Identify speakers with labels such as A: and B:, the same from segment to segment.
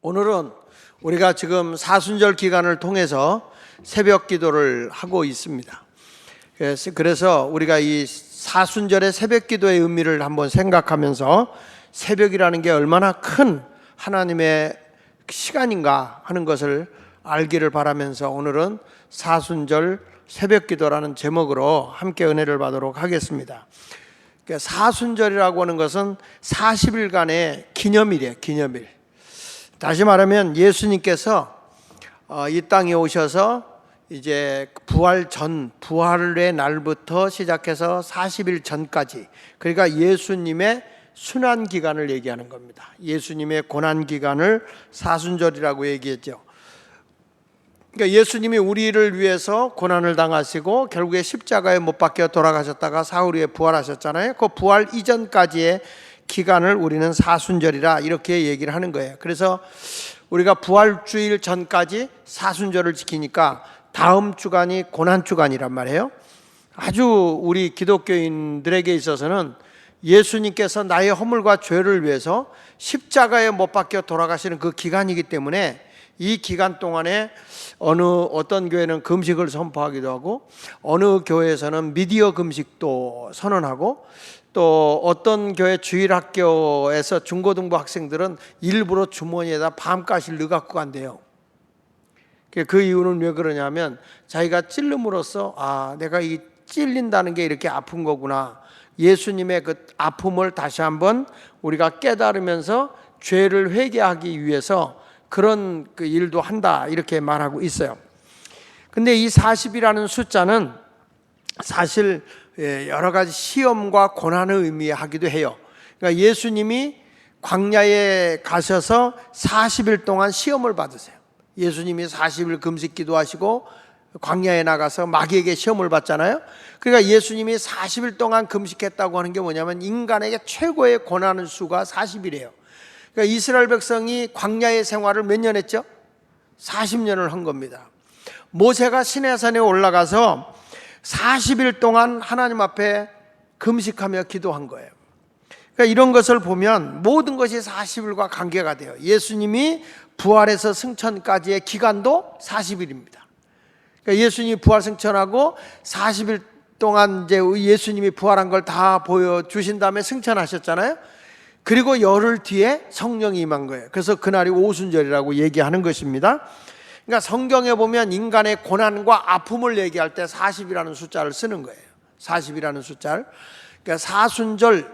A: 오늘은 우리가 지금 사순절 기간을 통해서 새벽 기도를 하고 있습니다. 그래서 우리가 이 사순절의 새벽 기도의 의미를 한번 생각하면서 새벽이라는 게 얼마나 큰 하나님의 시간인가 하는 것을 알기를 바라면서 오늘은 사순절 새벽 기도라는 제목으로 함께 은혜를 받도록 하겠습니다. 사순절이라고 하는 것은 40일간의 기념일이에요. 기념일. 다시 말하면 예수님께서 이 땅에 오셔서 이제 부활의 날부터 시작해서 40일 전까지, 그러니까 예수님의 순환 기간을 얘기하는 겁니다. 예수님의 고난 기간을 사순절이라고 얘기했죠. 그러니까 예수님이 우리를 위해서 고난을 당하시고 결국에 십자가에 못 박혀 돌아가셨다가 사흘 후에 부활하셨잖아요. 그 부활 이전까지의 기간을 우리는 사순절이라 이렇게 얘기를 하는 거예요. 그래서 우리가 부활주일 전까지 사순절을 지키니까 다음 주간이 고난 주간이란 말이에요. 아주 우리 기독교인들에게 있어서는 예수님께서 나의 허물과 죄를 위해서 십자가에 못 박혀 돌아가시는 그 기간이기 때문에 이 기간 동안에 어떤 교회는 금식을 선포하기도 하고 어느 교회에서는 미디어 금식도 선언하고 또 어떤 교회 주일학교에서 중고등부 학생들은 일부러 주머니에다 밤가시를 넣어갖고 간대요. 그 이유는 왜 그러냐면 자기가 찔름으로써 내가 이 찔린다는 게 이렇게 아픈 거구나, 예수님의 그 아픔을 다시 한번 우리가 깨달으면서 죄를 회개하기 위해서 그런 그 일도 한다, 이렇게 말하고 있어요. 근데 이 40이라는 숫자는 사실 여러 가지 시험과 고난을 의미하기도 해요. 그러니까 예수님이 광야에 가셔서 40일 동안 시험을 받으세요. 예수님이 40일 금식 기도하시고 광야에 나가서 마귀에게 시험을 받잖아요. 그러니까 예수님이 40일 동안 금식했다고 하는 게 뭐냐면 인간에게 최고의 고난의 수가 40일이에요. 그러니까 이스라엘 백성이 광야의 생활을 몇 년 했죠? 40년을 한 겁니다. 모세가 시내산에 올라가서 40일 동안 하나님 앞에 금식하며 기도한 거예요. 그러니까 이런 것을 보면 모든 것이 40일과 관계가 돼요. 예수님이 부활에서 승천까지의 기간도 40일입니다. 그러니까 예수님이 부활 승천하고 40일 동안 이제 예수님이 부활한 걸 다 보여주신 다음에 승천하셨잖아요. 그리고 열흘 뒤에 성령이 임한 거예요. 그래서 그날이 오순절이라고 얘기하는 것입니다. 그러니까 성경에 보면 인간의 고난과 아픔을 얘기할 때 40이라는 숫자를 쓰는 거예요. 40이라는 숫자를. 그러니까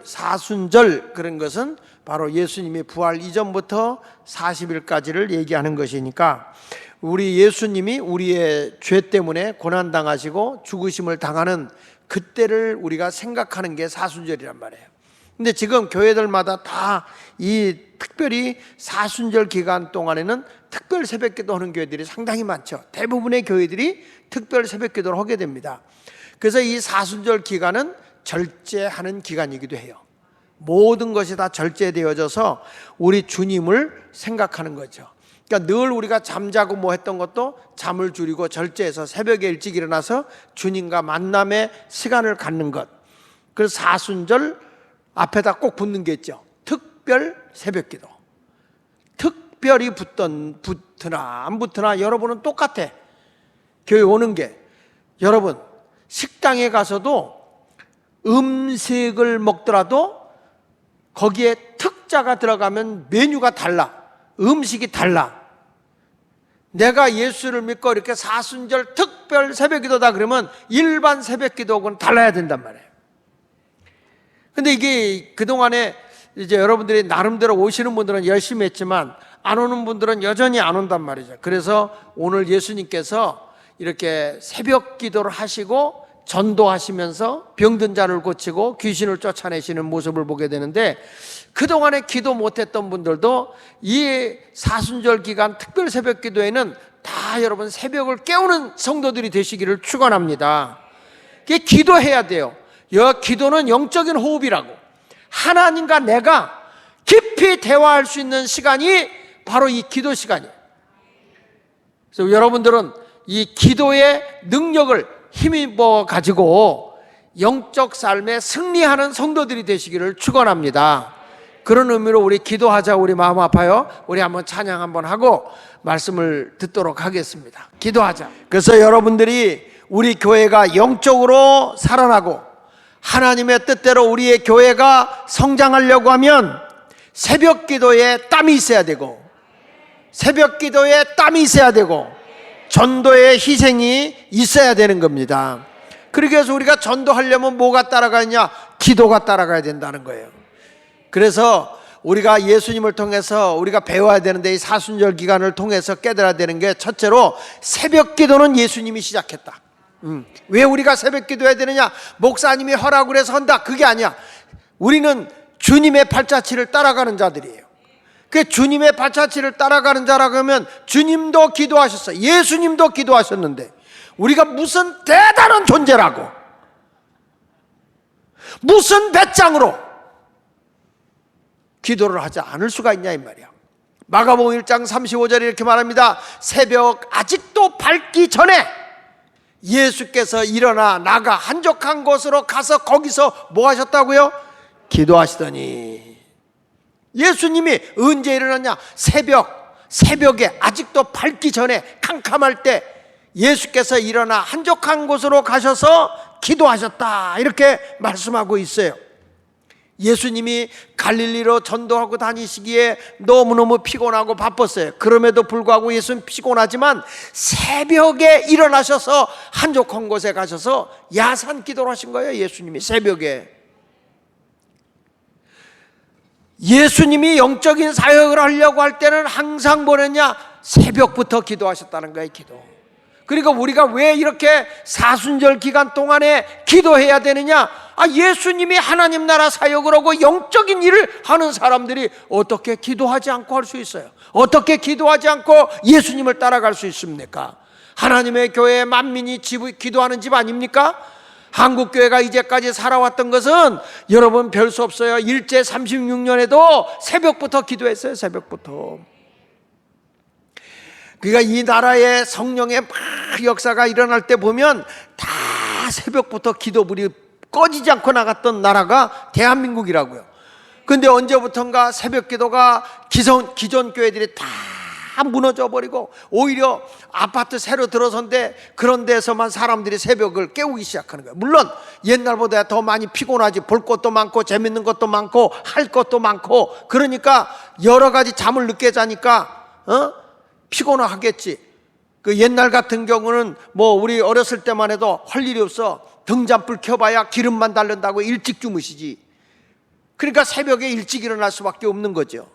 A: 사순절 그런 것은 바로 예수님이 부활 이전부터 40일까지를 얘기하는 것이니까 우리 예수님이 우리의 죄 때문에 고난당하시고 죽으심을 당하는 그때를 우리가 생각하는 게 사순절이란 말이에요. 근데 지금 교회들마다 다 이 특별히 사순절 기간 동안에는 특별 새벽기도 하는 교회들이 상당히 많죠. 대부분의 교회들이 특별 새벽기도를 하게 됩니다. 그래서 이 사순절 기간은 절제하는 기간이기도 해요. 모든 것이 다 절제되어져서 우리 주님을 생각하는 거죠. 그러니까 늘 우리가 잠자고 뭐 했던 것도 잠을 줄이고 절제해서 새벽에 일찍 일어나서 주님과 만남의 시간을 갖는 것. 그래서 사순절 앞에다 꼭 붙는 게 있죠. 특별 새벽기도. 특별히 붙으나 안 붙으나 여러분은 똑같아. 교회 오는 게. 여러분 식당에 가서도 음식을 먹더라도 거기에 특자가 들어가면 메뉴가 달라. 음식이 달라. 내가 예수를 믿고 이렇게 사순절 특별 새벽기도다 그러면 일반 새벽기도하고는 달라야 된단 말이에요. 근데 이게 그동안에 이제 여러분들이 나름대로 오시는 분들은 열심히 했지만 안 오는 분들은 여전히 안 온단 말이죠. 그래서 오늘 예수님께서 이렇게 새벽 기도를 하시고 전도하시면서 병든 자를 고치고 귀신을 쫓아내시는 모습을 보게 되는데, 그동안에 기도 못했던 분들도 이 사순절 기간 특별 새벽 기도에는 다 여러분 새벽을 깨우는 성도들이 되시기를 축원합니다. 이게 기도해야 돼요. 기도는 영적인 호흡이라고. 하나님과 내가 깊이 대화할 수 있는 시간이 바로 이 기도 시간이에요. 그래서 여러분들은 이 기도의 능력을 힘입어 가지고 영적 삶에 승리하는 성도들이 되시기를 축원합니다. 그런 의미로 우리 기도하자. 우리 마음 아파요. 우리 한번 찬양 한번 하고 말씀을 듣도록 하겠습니다. 기도하자. 그래서 여러분들이 우리 교회가 영적으로 살아나고 하나님의 뜻대로 우리의 교회가 성장하려고 하면 새벽 기도에 땀이 있어야 되고, 새벽 기도에 땀이 있어야 되고, 전도의 희생이 있어야 되는 겁니다. 그러기 위해서 우리가 전도하려면 뭐가 따라가느냐? 기도가 따라가야 된다는 거예요. 그래서 우리가 예수님을 통해서 우리가 배워야 되는데, 이 사순절 기간을 통해서 깨달아야 되는 게, 첫째로 새벽 기도는 예수님이 시작했다. 왜 우리가 새벽 기도해야 되느냐? 목사님이 허락을 해서 한다, 그게 아니야. 우리는 주님의 발자취를 따라가는 자들이에요. 그 주님의 발자취를 따라가는 자라고 하면 주님도 기도하셨어요. 예수님도 기도하셨는데 우리가 무슨 대단한 존재라고, 무슨 배짱으로 기도를 하지 않을 수가 있냐 이 말이야. 마가복음 1장 35절에 이렇게 말합니다. 새벽 아직도 밝기 전에 예수께서 일어나 나가 한적한 곳으로 가서 거기서 뭐 하셨다고요? 기도하시더니. 예수님이 언제 일어났냐? 새벽에 아직도 밝기 전에 캄캄할 때 예수께서 일어나 한적한 곳으로 가셔서 기도하셨다, 이렇게 말씀하고 있어요. 예수님이 갈릴리로 전도하고 다니시기에 너무너무 피곤하고 바빴어요. 그럼에도 불구하고 예수는 피곤하지만 새벽에 일어나셔서 한적한 곳에 가셔서 야산 기도를 하신 거예요. 예수님이 새벽에. 예수님이 영적인 사역을 하려고 할 때는 항상 뭐랬냐? 새벽부터 기도하셨다는 거예요. 기도. 그리고 우리가 왜 이렇게 사순절 기간 동안에 기도해야 되느냐? 예수님이 하나님 나라 사역을 하고 영적인 일을 하는 사람들이 어떻게 기도하지 않고 할 수 있어요? 어떻게 기도하지 않고 예수님을 따라갈 수 있습니까? 하나님의 교회에 만민이 기도하는 집 아닙니까? 한국교회가 이제까지 살아왔던 것은 여러분 별 수 없어요. 일제 36년에도 새벽부터 기도했어요. 새벽부터. 그러니까 이 나라의 성령의 막 역사가 일어날 때 보면 다 새벽부터 기도불이 꺼지지 않고 나갔던 나라가 대한민국이라고요. 근데 언제부턴가 새벽 기도가 기존 교회들이 다 무너져 버리고 오히려 아파트 새로 들어선데 그런 데서만 사람들이 새벽을 깨우기 시작하는 거예요. 물론 옛날보다 더 많이 피곤하지. 볼 것도 많고 재밌는 것도 많고 할 것도 많고, 그러니까 여러 가지 잠을 늦게 자니까 피곤하겠지. 그 옛날 같은 경우는 뭐 우리 어렸을 때만 해도 할 일이 없어. 등잔불 켜봐야 기름만 달른다고 일찍 주무시지. 그러니까 새벽에 일찍 일어날 수밖에 없는 거죠.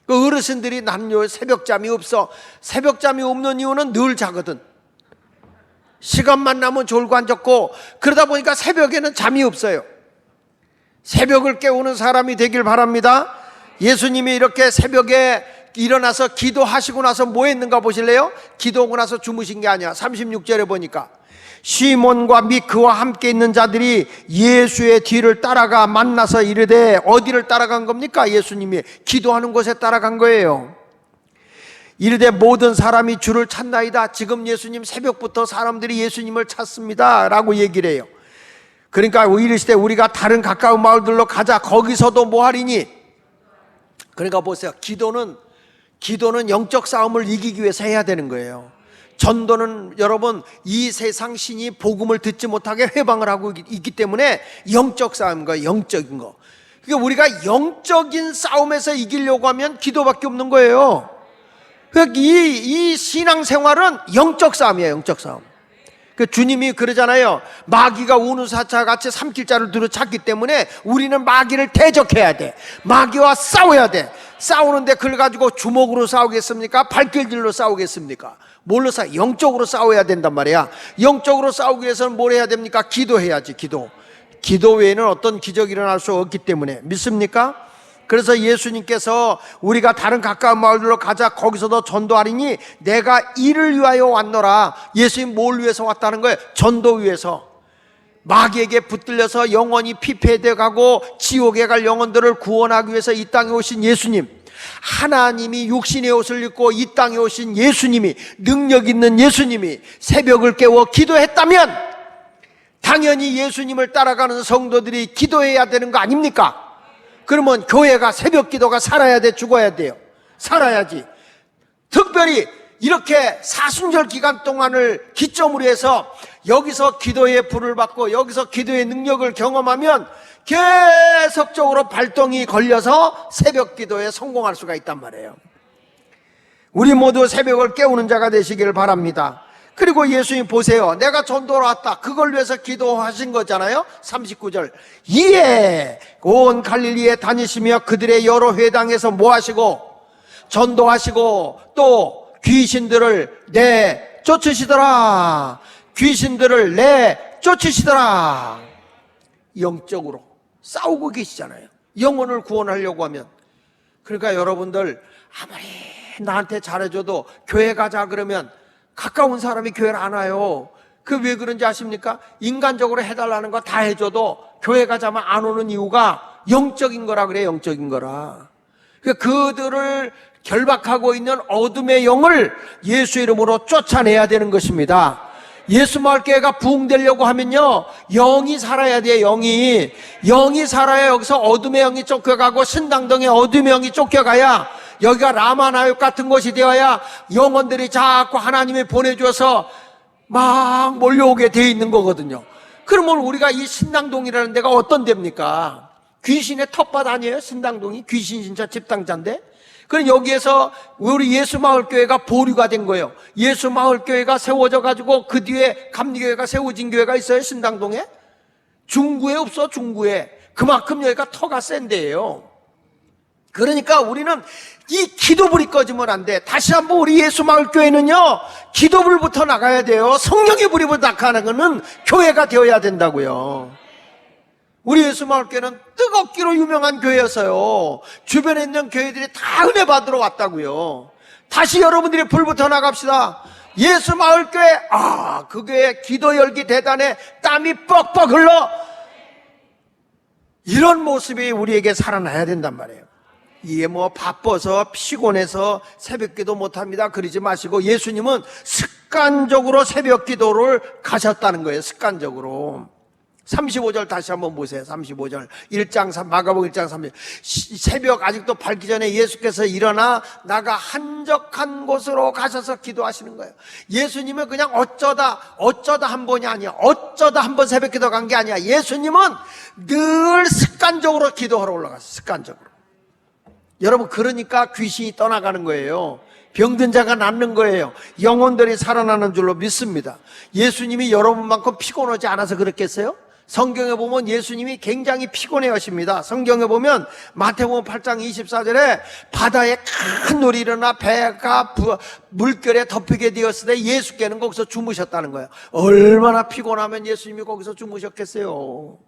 A: 그 어르신들이 나는 새벽잠이 없어. 새벽잠이 없는 이유는 늘 자거든. 시간만 나면 졸고 앉았고, 그러다 보니까 새벽에는 잠이 없어요. 새벽을 깨우는 사람이 되길 바랍니다. 예수님이 이렇게 새벽에 일어나서 기도하시고 나서 뭐 했는가 보실래요? 기도하고 나서 주무신 게 아니야. 36절에 보니까 시몬과 및 그와 함께 있는 자들이 예수의 뒤를 따라가 만나서 이르되, 어디를 따라간 겁니까? 예수님이 기도하는 곳에 따라간 거예요. 이르되 모든 사람이 주를 찾나이다. 지금 예수님 새벽부터 사람들이 예수님을 찾습니다 라고 얘기를 해요. 그러니까 이르시되 우리가 다른 가까운 마을들로 가자. 거기서도 뭐 하리니? 그러니까 보세요. 기도는 영적 싸움을 이기기 위해서 해야 되는 거예요. 전도는 여러분 이 세상 신이 복음을 듣지 못하게 회방을 하고 있기 때문에 영적 싸움과 영적인 거. 그러니까 우리가 영적인 싸움에서 이기려고 하면 기도밖에 없는 거예요. 그러니까 이 신앙생활은 영적 싸움이에요. 영적 싸움. 그 주님이 그러잖아요. 마귀가 우누사차 같이 삼킬 자를 두루 찾기 때문에 우리는 마귀를 대적해야 돼. 마귀와 싸워야 돼. 싸우는데 그걸 가지고 주먹으로 싸우겠습니까? 발길질로 싸우겠습니까? 뭘로 싸워? 영적으로 싸워야 된단 말이야. 영적으로 싸우기 위해서는 뭘 해야 됩니까? 기도해야지. 기도 외에는 어떤 기적이 일어날 수 없기 때문에. 믿습니까? 그래서 예수님께서 우리가 다른 가까운 마을로 가자. 거기서도 전도하리니 내가 이를 위하여 왔노라. 예수님 뭘 위해서 왔다는 거예요? 전도 위해서. 마귀에게 붙들려서 영원히 피폐되어 가고 지옥에 갈 영혼들을 구원하기 위해서 이 땅에 오신 예수님, 하나님이 육신의 옷을 입고 이 땅에 오신 예수님이, 능력 있는 예수님이 새벽을 깨워 기도했다면 당연히 예수님을 따라가는 성도들이 기도해야 되는 거 아닙니까? 그러면 교회가 새벽 기도가 살아야 돼, 죽어야 돼요? 살아야지. 특별히 이렇게 사순절 기간 동안을 기점으로 해서 여기서 기도의 불을 받고 여기서 기도의 능력을 경험하면 계속적으로 발동이 걸려서 새벽 기도에 성공할 수가 있단 말이에요. 우리 모두 새벽을 깨우는 자가 되시길 바랍니다. 그리고 예수님 보세요. 내가 전도로 왔다. 그걸 위해서 기도하신 거잖아요. 39절. 이에 온 갈릴리에 다니시며 그들의 여러 회당에서 뭐 하시고? 전도하시고 또 귀신들을 내쫓으시더라. 귀신들을 내쫓으시더라. 영적으로 싸우고 계시잖아요. 영혼을 구원하려고 하면. 그러니까 여러분들 아무리 나한테 잘해줘도 교회 가자 그러면 가까운 사람이 교회를 안 와요. 그 왜 그런지 아십니까? 인간적으로 해달라는 거 다 해줘도 교회 가자면 안 오는 이유가 영적인 거라 그래요. 영적인 거라. 그들을 결박하고 있는 어둠의 영을 예수 이름으로 쫓아내야 되는 것입니다. 예수 마을교회가 부흥되려고 하면요, 영이 살아야 돼요. 영이 살아야 여기서 어둠의 영이 쫓겨가고 신당동의 어둠의 영이 쫓겨가야 여기가 라마나육 같은 곳이 되어야 영혼들이 자꾸 하나님이 보내줘서 막 몰려오게 돼 있는 거거든요. 그러면 우리가 이 신당동이라는 데가 어떤 데입니까? 귀신의 텃밭 아니에요? 신당동이 귀신 진짜 집단자인데. 그럼 여기에서 우리 예수마을교회가 보류가 된 거예요. 예수마을교회가 세워져 가지고 그 뒤에 감리교회가 세워진 교회가 있어요. 신당동에 중구에 없어. 중구에 그만큼 여기가 터가 센 데예요. 그러니까 우리는 이 기도불이 꺼지면 안 돼. 다시 한번 우리 예수마을교회는요, 기도불부터 나가야 돼요. 성령의 불이부터 나가는 거는 교회가 되어야 된다고요. 우리 예수마을교회는 뜨겁기로 유명한 교회였어요. 주변에 있는 교회들이 다 은혜 받으러 왔다고요. 다시 여러분들이 불부터 나갑시다. 예수마을교회, 그 교회 기도 열기 대단해. 땀이 뻑뻑 흘러. 이런 모습이 우리에게 살아나야 된단 말이에요. 이게 뭐 바빠서 피곤해서 새벽기도 못합니다 그러지 마시고, 예수님은 습관적으로 새벽기도를 가셨다는 거예요. 습관적으로. 35절 다시 한번 보세요. 35절 마가복음 1장 3절. 새벽 아직도 밝기 전에 예수께서 일어나 나가 한적한 곳으로 가셔서 기도하시는 거예요. 예수님은 그냥 어쩌다 한 번이 아니야. 어쩌다 한 번 새벽 기도 간 게 아니야. 예수님은 늘 습관적으로 기도하러 올라갔어요. 습관적으로. 여러분, 그러니까 귀신이 떠나가는 거예요. 병든 자가 낫는 거예요. 영혼들이 살아나는 줄로 믿습니다. 예수님이 여러분만큼 피곤하지 않아서 그랬겠어요? 성경에 보면 예수님이 굉장히 피곤해 하십니다. 성경에 보면 마태복음 8장 24절에 바다에 큰 놀이 일어나 배가 물결에 덮이게 되었을 때 예수께는 거기서 주무셨다는 거예요. 얼마나 피곤하면 예수님이 거기서 주무셨겠어요?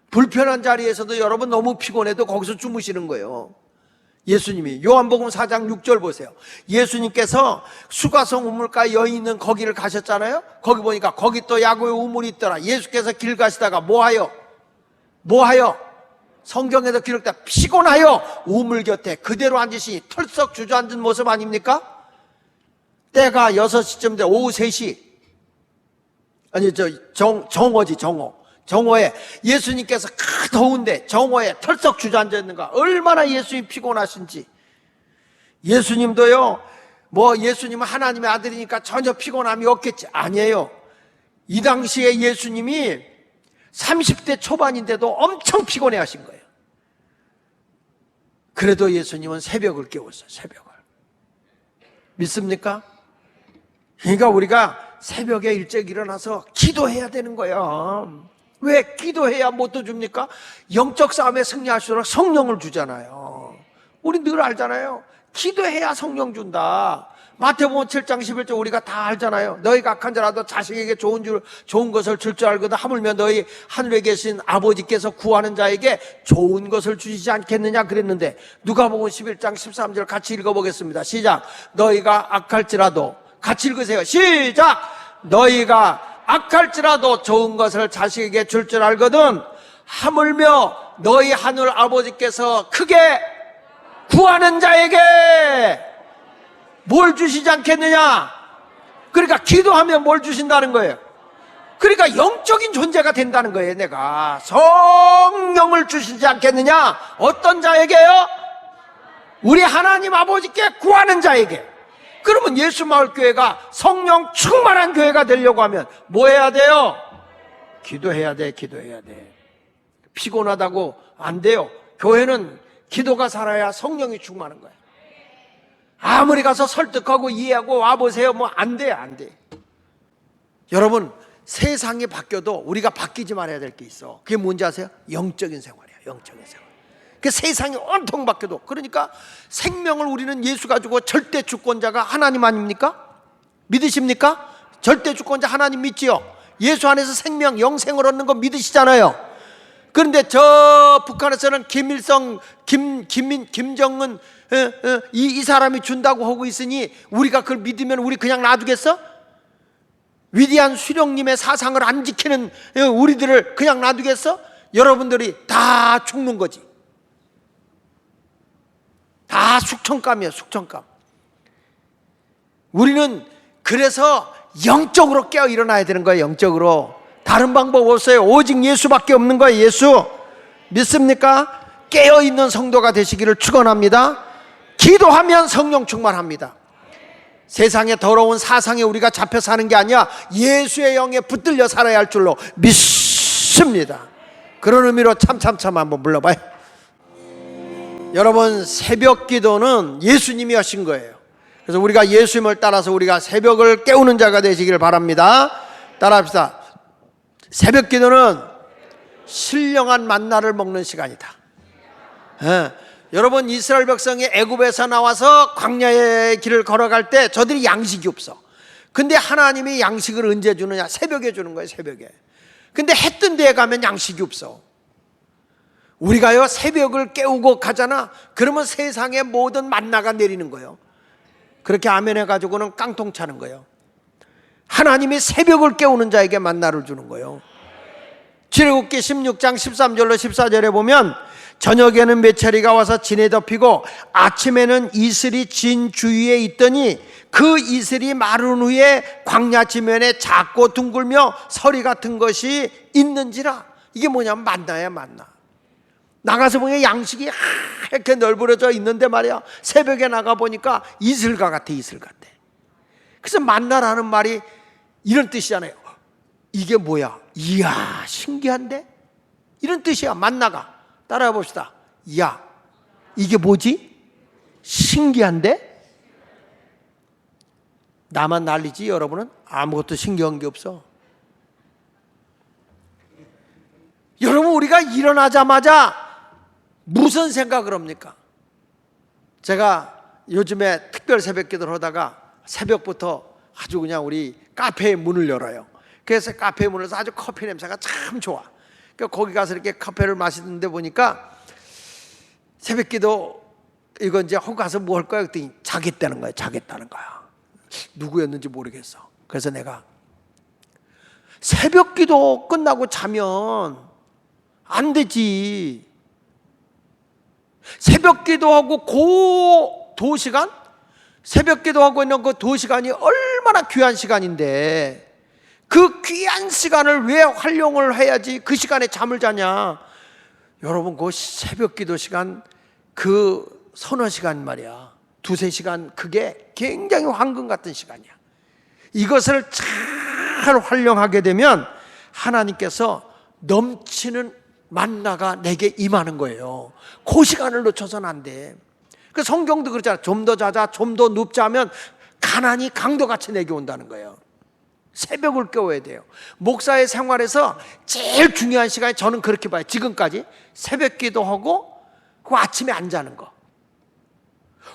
A: 불편한 자리에서도 여러분 너무 피곤해도 거기서 주무시는 거예요. 예수님이 요한복음 4장 6절 보세요. 예수님께서 수가성 우물가에 여인 있는 거기를 가셨잖아요. 거기 보니까 거기 또 야구의 우물이 있더라. 예수께서 길 가시다가 뭐하여? 성경에도 기록돼 피곤하여 우물 곁에 그대로 앉으시니 털썩 주저앉은 모습 아닙니까? 때가 6시쯤 돼. 오후 3시. 아니 정오지. 정오에 예수님께서 더운데 정오에 털썩 주저앉아 있는 거, 얼마나 예수님이 피곤하신지. 예수님도요, 예수님은 하나님의 아들이니까 전혀 피곤함이 없겠지. 아니에요. 이 당시에 예수님이 30대 초반인데도 엄청 피곤해 하신 거예요. 그래도 예수님은 새벽을 깨웠어요. 새벽을. 믿습니까? 그러니까 우리가 새벽에 일찍 일어나서 기도해야 되는 거예요. 왜? 기도해야 뭐 또 줍니까? 영적 싸움에 승리할수록 성령을 주잖아요. 우리 늘 알잖아요. 기도해야 성령 준다. 마태복음 7장 11절 우리가 다 알잖아요. 너희가 악한 자라도 자식에게 좋은 것을 줄 줄 알거든 하물며 너희 하늘에 계신 아버지께서 구하는 자에게 좋은 것을 주시지 않겠느냐 그랬는데, 누가복음 11장 13절 같이 읽어보겠습니다. 시작. 너희가 악할지라도, 같이 읽으세요. 시작. 너희가 악할지라도 좋은 것을 자식에게 줄 줄 알거든 하물며 너희 하늘 아버지께서 크게 구하는 자에게 뭘 주시지 않겠느냐. 그러니까 기도하면 뭘 주신다는 거예요? 그러니까 영적인 존재가 된다는 거예요. 내가 성령을 주시지 않겠느냐? 어떤 자에게요? 우리 하나님 아버지께 구하는 자에게. 그러면 예수마을교회가 성령 충만한 교회가 되려고 하면 뭐 해야 돼요? 기도해야 돼. 기도해야 돼. 피곤하다고 안 돼요. 교회는 기도가 살아야 성령이 충만한 거예요. 아무리 가서 설득하고 이해하고 와보세요, 뭐 안 돼, 안 돼. 여러분, 세상이 바뀌어도 우리가 바뀌지 말아야 될 게 있어. 그게 뭔지 아세요? 영적인 생활이야. 영적인 생활. 그 세상이 온통 바뀌어도, 그러니까 생명을 우리는 예수 가지고 절대 주권자가 하나님 아닙니까? 믿으십니까? 절대 주권자 하나님 믿지요? 예수 안에서 생명, 영생을 얻는 거 믿으시잖아요. 그런데 저 북한에서는 김일성, 김정은 이 사람이 준다고 하고 있으니 우리가 그걸 믿으면 우리 그냥 놔두겠어? 위대한 수령님의 사상을 안 지키는 우리들을 그냥 놔두겠어? 여러분들이 다 죽는 거지. 다 숙청감이야, 숙청감. 우리는 그래서 영적으로 깨어 일어나야 되는 거예요. 영적으로. 다른 방법 없어요. 오직 예수밖에 없는 거예요. 예수. 믿습니까? 깨어있는 성도가 되시기를 축원합니다. 기도하면 성령 충만합니다. 세상의 더러운 사상에 우리가 잡혀 사는 게 아니야, 예수의 영에 붙들려 살아야 할 줄로 믿습니다. 그런 의미로 참참참 한번 불러봐요. 여러분, 새벽 기도는 예수님이 하신 거예요. 그래서 우리가 예수님을 따라서 우리가 새벽을 깨우는 자가 되시기를 바랍니다. 따라합시다. 새벽 기도는 신령한 만나를 먹는 시간이다. 여러분, 이스라엘 백성이 애굽에서 나와서 광야의 길을 걸어갈 때 저들이 양식이 없어. 근데 하나님이 양식을 언제 주느냐? 새벽에 주는 거예요. 새벽에. 근데 해 뜬 데에 가면 양식이 없어. 우리가요, 새벽을 깨우고 가잖아. 그러면 세상의 모든 만나가 내리는 거예요. 그렇게 아멘 해가지고는 깡통 차는 거예요. 하나님이 새벽을 깨우는 자에게 만나를 주는 거예요. 출애굽기 16장 13절로 14절에 보면 저녁에는 메추리가 와서 진에 덮이고 아침에는 이슬이 진 주위에 있더니 그 이슬이 마른 후에 광야 지면에 작고 둥글며 서리 같은 것이 있는지라. 이게 뭐냐면 만나야 만나. 나가서 보니까 양식이 이렇게 널브러져 있는데 말이야, 새벽에 나가보니까 이슬과 같아. 이슬 같아. 그래서 만나라는 말이 이런 뜻이잖아요. 이게 뭐야? 이야, 신기한데? 이런 뜻이야. 만나가. 따라해 봅시다. 이야, 이게 뭐지? 신기한데? 나만 난리지. 여러분은 아무것도 신기한 게 없어. 여러분, 우리가 일어나자마자 무슨 생각을 합니까? 제가 요즘에 특별 새벽 기도를 하다가 새벽부터 아주 그냥 우리 카페의 문을 열어요. 그래서 카페의 문을 열어서 아주 커피 냄새가 참 좋아. 그러니까 거기 가서 이렇게 커피를 마시는데 보니까 새벽 기도 이거 이제 하고 가서 뭐 할 거야? 그랬더니 자겠다는 거야. 자겠다는 거야. 누구였는지 모르겠어. 그래서 내가 새벽 기도 끝나고 자면 안 되지. 새벽 기도하고 그 2시간? 새벽 기도하고 있는 그 2시간이 얼마나 귀한 시간인데 그 귀한 시간을 왜 활용을 해야지 그 시간에 잠을 자냐? 여러분, 그 새벽 기도 시간, 그 서너 시간 말이야, 2-3시간, 그게 굉장히 황금 같은 시간이야. 이것을 잘 활용하게 되면 하나님께서 넘치는 만나가 내게 임하는 거예요. 그 시간을 놓쳐서는 안 돼. 그 성경도 그렇잖아. 좀 더 자자, 좀 더 눕자 하면 가난이 강도같이 내게 온다는 거예요. 새벽을 깨워야 돼요. 목사의 생활에서 제일 중요한 시간이, 저는 그렇게 봐요. 지금까지 새벽 기도하고 그 아침에 안 자는 거.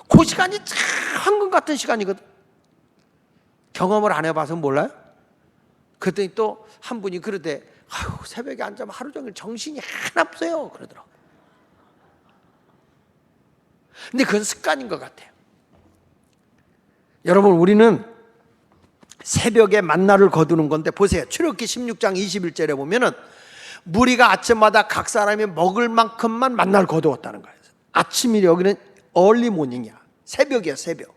A: 그 시간이 참 황금 같은 시간이거든. 경험을 안 해봐서 몰라요? 그랬더니 또 한 분이 그러대, 아유, 새벽에 안 자면 하루 종일 정신이 하나 없어요. 그러더라고. 근데 그건 습관인 것 같아요. 여러분, 우리는 새벽에 만나를 거두는 건데 보세요. 출애굽기 16장 21절에 보면은 무리가 아침마다 각 사람이 먹을 만큼만 만나를 거두었다는 거예요. 아침이래. 여기는 early morning이야. 새벽이야, 새벽.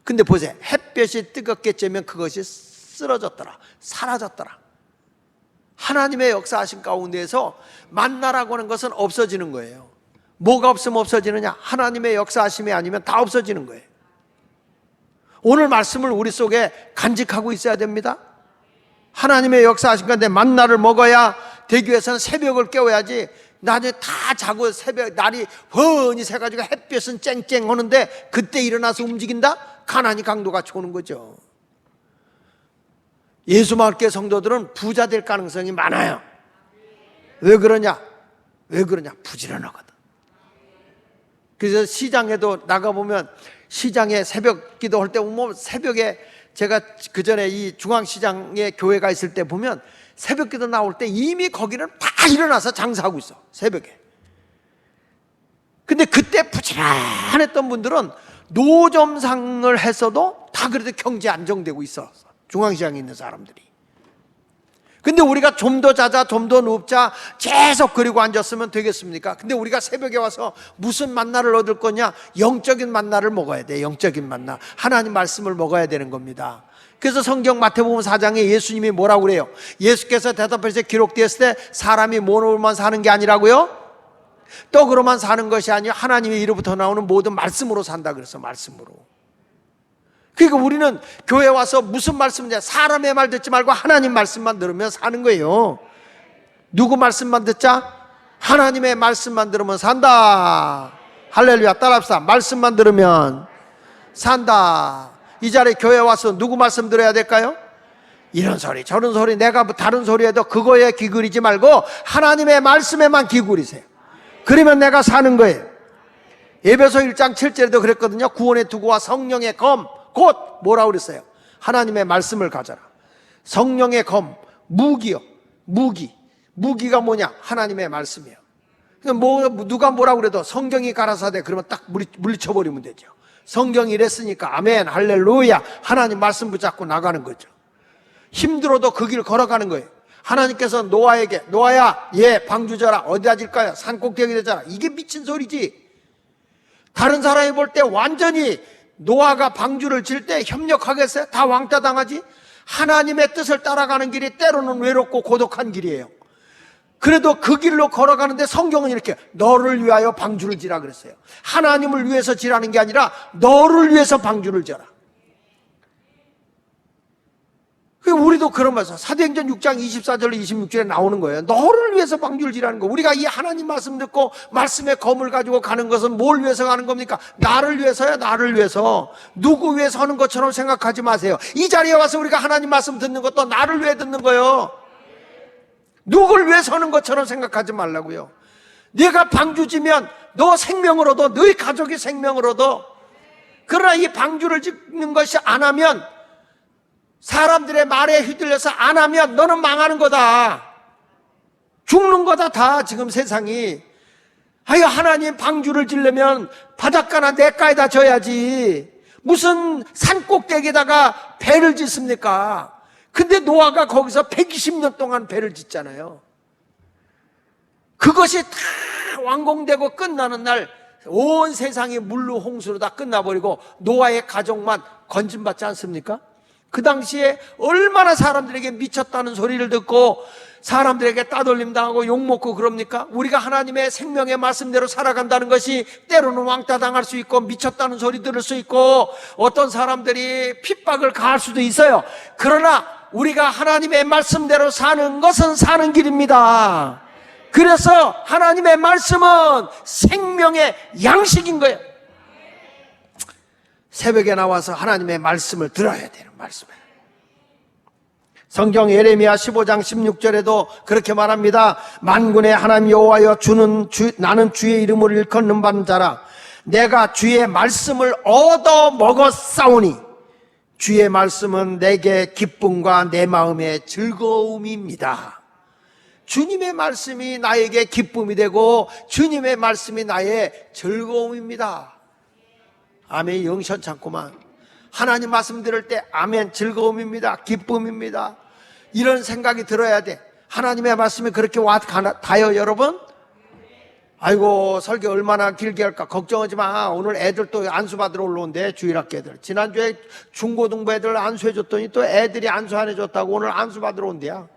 A: 근데 보세요. 햇볕이 뜨겁게 쬐면 그것이 쓰러졌더라, 사라졌더라. 하나님의 역사하신 가운데에서 만나라고 하는 것은 없어지는 거예요. 뭐가 없으면 없어지느냐? 하나님의 역사하심이 아니면 다 없어지는 거예요. 오늘 말씀을 우리 속에 간직하고 있어야 됩니다. 하나님의 역사하신 건데 만나를 먹어야 되기 위해서는 새벽을 깨워야지. 나중에 다 자고 새벽 날이 훤히 새가지고 햇볕은 쨍쨍 하는데 그때 일어나서 움직인다? 가난이 강도같이 오는 거죠. 예수마을교회 성도들은 부자 될 가능성이 많아요. 왜 그러냐? 부지런하거든. 그래서 시장에도 나가보면 시장에 새벽 기도할 때 보면 새벽에 제가 그 전에 이 중앙시장에 교회가 있을 때 보면 새벽 기도 나올 때 이미 거기는 다 일어나서 장사하고 있어. 새벽에. 근데 그때 부지런했던 분들은 노점상을 했어도 다 그래도 경제 안정되고 있었어. 중앙시장에 있는 사람들이. 근데 우리가 좀 더 자자, 좀 더 눕자 계속 그리고 앉았으면 되겠습니까? 근데 우리가 새벽에 와서 무슨 만나를 얻을 거냐? 영적인 만나를 먹어야 돼. 영적인 만나. 하나님 말씀을 먹어야 되는 겁니다. 그래서 성경 마태복음 4장에 예수님이 뭐라고 그래요? 예수께서 대답해서 기록되었을 때 사람이 몸으로만 사는 게 아니라고요? 떡으로만 사는 것이 아니라 하나님의 이로부터 나오는 모든 말씀으로 산다 그랬어. 말씀으로. 그러니까 우리는 교회 와서 무슨 말씀이냐? 사람의 말 듣지 말고 하나님 말씀만 들으면 사는 거예요. 누구 말씀만 듣자? 하나님의 말씀만 들으면 산다. 할렐루야. 따라합시다. 말씀만 들으면 산다. 이 자리에 교회 와서 누구 말씀 들어야 될까요? 이런 소리 저런 소리 내가 다른 소리 해도 그거에 귀 기울이지 말고 하나님의 말씀에만 귀 기울이세요. 그러면 내가 사는 거예요. 에베소 1장 7절에도 그랬거든요. 구원의 투구와 성령의 검 곧 뭐라고 그랬어요? 하나님의 말씀을 가져라. 성령의 검, 무기가 뭐냐? 하나님의 말씀이에요. 누가 뭐라고 그래도 성경이 가라사대 그러면 딱 물리쳐버리면 되죠. 성경이 이랬으니까 아멘 할렐루야 하나님 말씀 붙잡고 나가는 거죠. 힘들어도 그 길 걸어가는 거예요. 하나님께서 노아에게 노아야 방주 져라. 어디다 질까요? 산꼭대기 되잖아. 이게 미친 소리지. 다른 사람이 볼 때 완전히 노아가 방주를 질 때 협력하겠어요? 다 왕따 당하지? 하나님의 뜻을 따라가는 길이 때로는 외롭고 고독한 길이에요. 그래도 그 길로 걸어가는데 성경은 이렇게 너를 위하여 방주를 지라 그랬어요. 하나님을 위해서 지라는 게 아니라 너를 위해서 방주를 져라. 우리도 그러면서 사도행전 6장 24절 26절에 나오는 거예요. 너를 위해서 방주를 지라는 거. 우리가 이 하나님 말씀 듣고 말씀의 검을 가지고 가는 것은 뭘 위해서 가는 겁니까? 나를 위해서요. 나를 위해서. 누구 위해서 하는 것처럼 생각하지 마세요. 이 자리에 와서 우리가 하나님 말씀 듣는 것도 나를 위해 듣는 거예요. 누굴 위해서 하는 것처럼 생각하지 말라고요. 네가 방주 지면 너 생명을 얻어. 너희 가족이 생명을 얻어. 그러나 이 방주를 짓는 것이 안 하면 사람들의 말에 휘둘려서 안 하면 너는 망하는 거다. 죽는 거다 다 지금 세상이. 아유 하나님 방주를 지려면 바닷가나 냇가에다 져야지. 무슨 산꼭대기에다가 배를 짓습니까? 근데 노아가 거기서 120년 동안 배를 짓잖아요. 그것이 다 완공되고 끝나는 날 온 세상이 물로 홍수로 다 끝나버리고 노아의 가족만 건진받지 않습니까? 그 당시에 얼마나 사람들에게 미쳤다는 소리를 듣고 사람들에게 따돌림 당하고 욕먹고 그럽니까? 우리가 하나님의 생명의 말씀대로 살아간다는 것이 때로는 왕따 당할 수 있고 미쳤다는 소리 들을 수 있고 어떤 사람들이 핍박을 가할 수도 있어요. 그러나 우리가 하나님의 말씀대로 사는 것은 사는 길입니다. 그래서 하나님의 말씀은 생명의 양식인 거예요. 새벽에 나와서 하나님의 말씀을 들어야 되는 말씀이에요. 성경 예레미야 15장 16절에도 그렇게 말합니다. 만군의 하나님 여호와여 나는 주의 이름을 일컫는 바는 자라. 내가 주의 말씀을 얻어 먹었사오니 주의 말씀은 내게 기쁨과 내 마음의 즐거움입니다. 주님의 말씀이 나에게 기쁨이 되고 주님의 말씀이 나의 즐거움입니다. 아멘. 영천찮구만. 하나님 말씀 들을 때 아멘 즐거움입니다. 기쁨입니다. 이런 생각이 들어야 돼. 하나님의 말씀이 그렇게 닿아요 여러분? 아이고 설교 얼마나 길게 할까 걱정하지 마. 오늘 애들 또 안수 받으러 올라온대. 주일학교 애들. 지난주에 중고등부 애들 안수해 줬더니 또 애들이 안수 안 해줬다고 오늘 안수 받으러 온대야.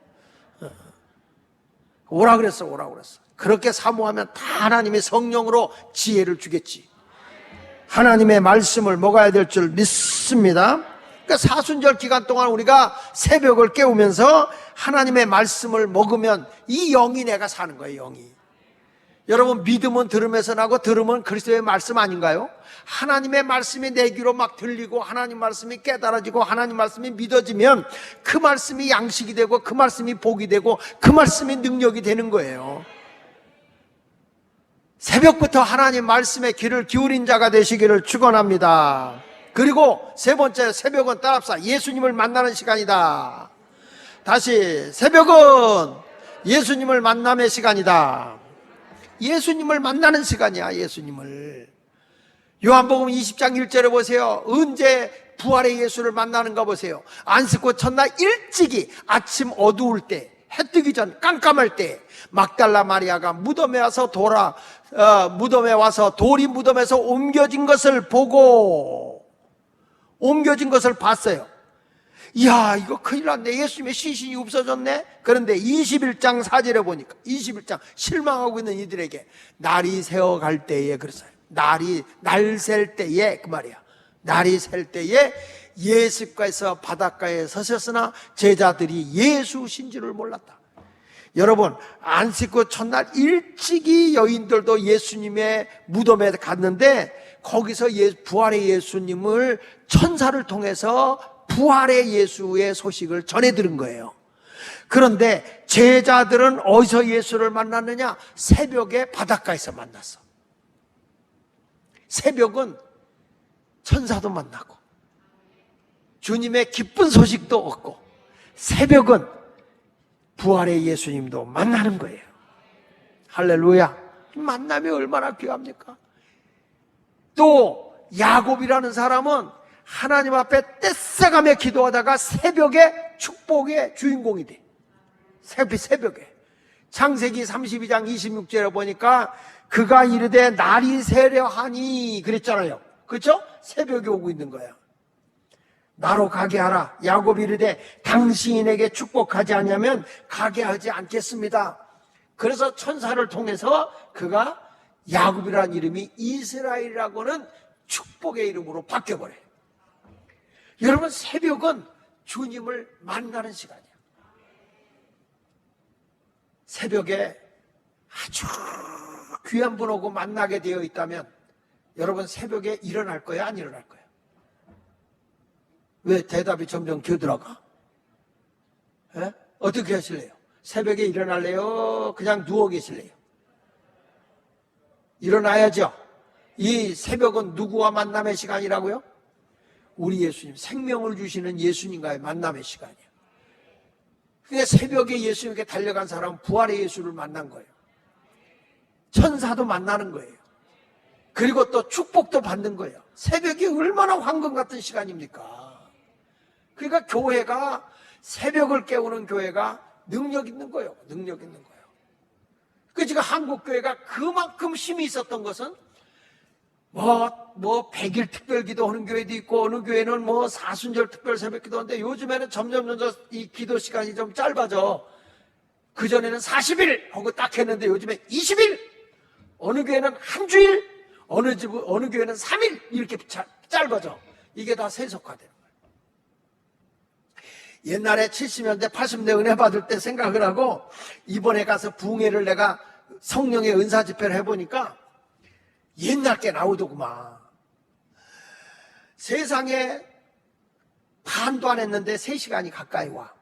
A: 오라 그랬어, 오라 그랬어. 그렇게 사모하면 다 하나님의 성령으로 지혜를 주겠지. 하나님의 말씀을 먹어야 될 줄 믿습니다. 그러니까 사순절 기간 동안 우리가 새벽을 깨우면서 하나님의 말씀을 먹으면 이 영이 내가 사는 거예요, 영이. 여러분, 믿음은 들음에서 나고 들음은 그리스도의 말씀 아닌가요? 하나님의 말씀이 내 귀로 막 들리고 하나님 말씀이 깨달아지고 하나님 말씀이 믿어지면 그 말씀이 양식이 되고 그 말씀이 복이 되고 그 말씀이 능력이 되는 거예요. 새벽부터 하나님 말씀에 귀를 기울인 자가 되시기를 축원합니다. 그리고 세 번째, 새벽은 따라합시다. 예수님을 만나는 시간이다. 다시, 새벽은 예수님을 만남의 시간이다. 예수님을 만나는 시간이야, 예수님을. 요한복음 20장 1절에 보세요. 언제 부활의 예수를 만나는가 보세요. 안식구 첫날 일찍이 아침 어두울 때, 해 뜨기 전 깜깜할 때 막달라 마리아가 무덤에 와서 돌이 무덤에서 옮겨진 것을 보고, 옮겨진 것을 봤어요. 이야, 이거 큰일 났네. 예수님의 시신이 없어졌네. 그런데 21장 4절에 보니까 21장 실망하고 있는 이들에게 날이 새어갈 때에, 그랬어요. 날 셀 때에, 그 말이야. 날이 셀 때에 예수께서 바닷가에 서셨으나 제자들이 예수신 줄을 몰랐다. 여러분, 안식구 첫날 일찍이 여인들도 예수님의 무덤에 갔는데 거기서 부활의 예수님을 천사를 통해서 부활의 예수의 소식을 전해 들은 거예요. 그런데 제자들은 어디서 예수를 만났느냐? 새벽에 바닷가에서 만났어. 새벽은 천사도 만나고 주님의 기쁜 소식도 얻고 새벽은 부활의 예수님도 만나는 거예요. 할렐루야. 만남이 얼마나 귀합니까? 또 야곱이라는 사람은 하나님 앞에 떼써가며 기도하다가 새벽에 축복의 주인공이 돼. 새벽에. 창세기 32장 26절에 보니까 그가 이르되 날이 새려 하니 그랬잖아요. 그렇죠? 새벽에 오고 있는 거야. 나로 가게 하라. 야곱이 이르되 당신에게 축복하지 않으면 가게 하지 않겠습니다. 그래서 천사를 통해서 그가 야곱이라는 이름이 이스라엘이라고는 축복의 이름으로 바뀌어버려요. 여러분, 새벽은 주님을 만나는 시간이야. 새벽에 아주 귀한 분 오고 만나게 되어 있다면 여러분, 새벽에 일어날 거야, 안 일어날 거야? 왜 대답이 점점 겨들어가? 어떻게 하실래요? 새벽에 일어날래요? 그냥 누워 계실래요? 일어나야죠. 이 새벽은 누구와 만남의 시간이라고요? 우리 예수님, 생명을 주시는 예수님과의 만남의 시간이에요. 그러니까 새벽에 예수님께 달려간 사람은 부활의 예수를 만난 거예요. 천사도 만나는 거예요. 그리고 또 축복도 받는 거예요. 새벽이 얼마나 황금 같은 시간입니까? 그러니까 교회가, 새벽을 깨우는 교회가 능력 있는 거예요. 능력 있는 거예요. 그 지금 한국 교회가 그만큼 힘이 있었던 것은 뭐 100일 특별 기도하는 교회도 있고 어느 교회는 뭐 사순절 특별 새벽 기도하는데 요즘에는 점점 이 기도 시간이 좀 짧아져. 그전에는 40일 하고 딱 했는데 요즘에 20일, 어느 교회는 한 주일, 어느 교회는 3일 이렇게 짧아져. 이게 다 세속화되는 거예요. 옛날에 70년대 80년대 은혜 받을 때 생각을 하고 이번에 가서 부흥회를 내가 성령의 은사 집회를 해보니까 옛날 게 나오더구만. 세상에 반도 안 했는데 3시간이 가까이 와.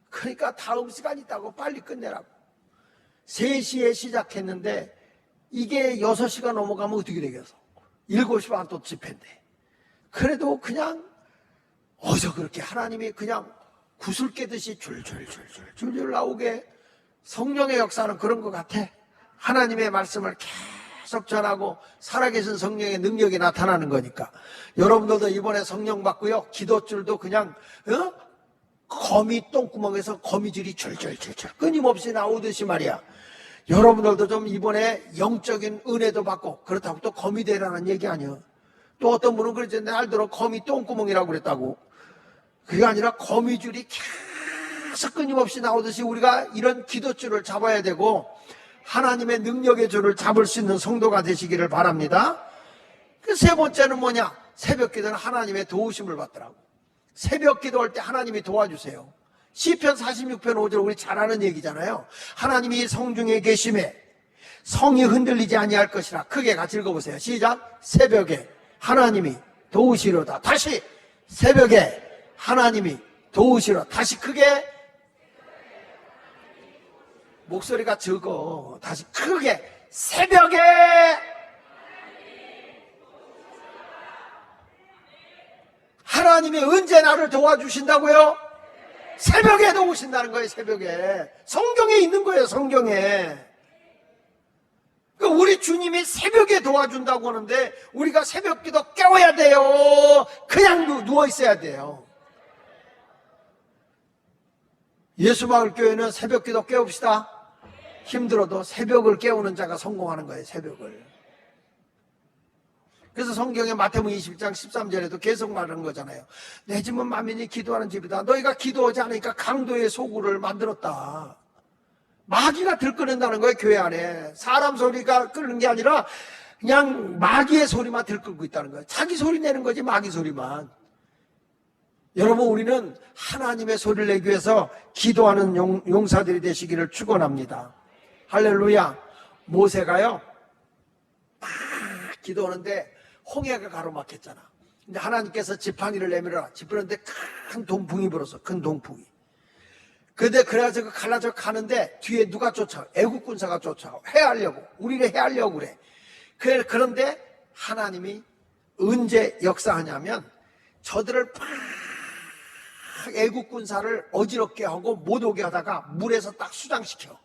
A: 그러니까 다음 시간 있다고 빨리 끝내라고. 3시에 시작했는데 이게 6시가 넘어가면 어떻게 되겠어? 7시 반 또 집회인데. 그래도 그냥 어디서 그렇게 하나님이 그냥 구슬 깨듯이 줄줄 나오게, 성령의 역사는 그런 것 같아. 하나님의 말씀을 계속 전하고 살아계신 성령의 능력이 나타나는 거니까. 여러분들도 이번에 성령 받고요, 기도줄도 그냥 거미 똥구멍에서 거미줄이 줄줄 끊임없이 나오듯이 말이야. 여러분들도 좀 이번에 영적인 은혜도 받고, 그렇다고 또 거미 되라는 얘기 아니야. 또 어떤 분은 그러지, 날 들어 거미 똥구멍이라고 그랬다고. 그게 아니라 거미줄이 계속 끊임없이 나오듯이 우리가 이런 기도줄을 잡아야 되고 하나님의 능력의 줄을 잡을 수 있는 성도가 되시기를 바랍니다. 그 세 번째는 뭐냐? 새벽 기도는 하나님의 도우심을 받더라고. 새벽 기도할 때 하나님이 도와주세요. 시편 46편 5절 우리 잘 아는 얘기잖아요. 하나님이 성중에 계심에 성이 흔들리지 아니할 것이라. 크게 같이 읽어보세요. 시작. 새벽에 하나님이 도우시로다. 다시 새벽에 하나님이 도우시로다. 다시 크게. 목소리가 적어. 다시 크게. 새벽에 하나님이 언제 나를 도와주신다고요? 새벽에 도우신다는 거예요. 새벽에. 성경에 있는 거예요. 성경에. 우리 주님이 새벽에 도와준다고 하는데 우리가 새벽 기도 깨워야 돼요? 그냥 누워 있어야 돼요? 예수마을교회는 새벽 기도 깨웁시다. 힘들어도 새벽을 깨우는 자가 성공하는 거예요. 새벽을. 그래서 성경에 마태복음 20장 13절에도 계속 말하는 거잖아요. 내 집은 만민이 기도하는 집이다. 너희가 기도하지 않으니까 강도의 소굴을 만들었다. 마귀가 들끓는다는 거예요. 교회 안에. 사람 소리가 끓는 게 아니라 그냥 마귀의 소리만 들끓고 있다는 거예요. 자기 소리 내는 거지, 마귀 소리만. 여러분, 우리는 하나님의 소리를 내기 위해서 기도하는 용사들이 되시기를 축원합니다. 할렐루야. 모세가요 막 기도하는데 홍해가 가로막혔잖아. 근데 하나님께서 지팡이를 내밀어라. 짚으는데 큰 동풍이 불었어. 큰 동풍이. 근데 그래가지고 갈라져 가는데 뒤에 누가 쫓아와? 애국 군사가 쫓아와. 해하려고. 우리를 해하려고 그래. 그런데 하나님이 언제 역사하냐면 저들을 팍 애국 군사를 어지럽게 하고 못 오게 하다가 물에서 딱 수장시켜.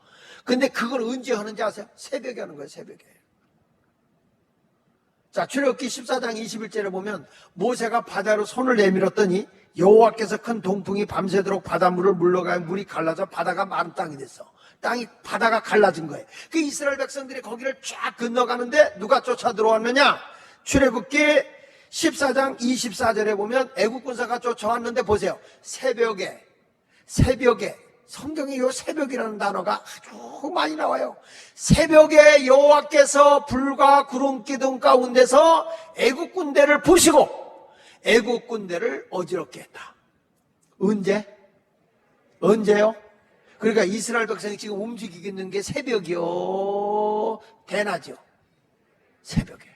A: 근데 그걸 언제 하는지 아세요? 새벽에 하는 거예요. 새벽에. 자, 출애굽기 14장 21절에 보면 모세가 바다로 손을 내밀었더니 여호와께서 큰 동풍이 밤새도록 바닷물을 물러가야 물이 갈라져 바다가 마른 땅이 됐어. 바다가 갈라진 거예요. 그 이스라엘 백성들이 거기를 쫙 건너가는데 누가 쫓아 들어왔느냐? 출애굽기 14장 24절에 보면 애국 군사가 쫓아왔는데 보세요. 새벽에 성경에 요 새벽이라는 단어가 아주 많이 나와요. 새벽에 여호와께서 불과 구름 기둥 가운데서 애국 군대를 부시고 애국 군대를 어지럽게 했다. 언제요? 그러니까 이스라엘 백성이 지금 움직이고 있는 게 새벽이요, 대낮이요? 새벽에.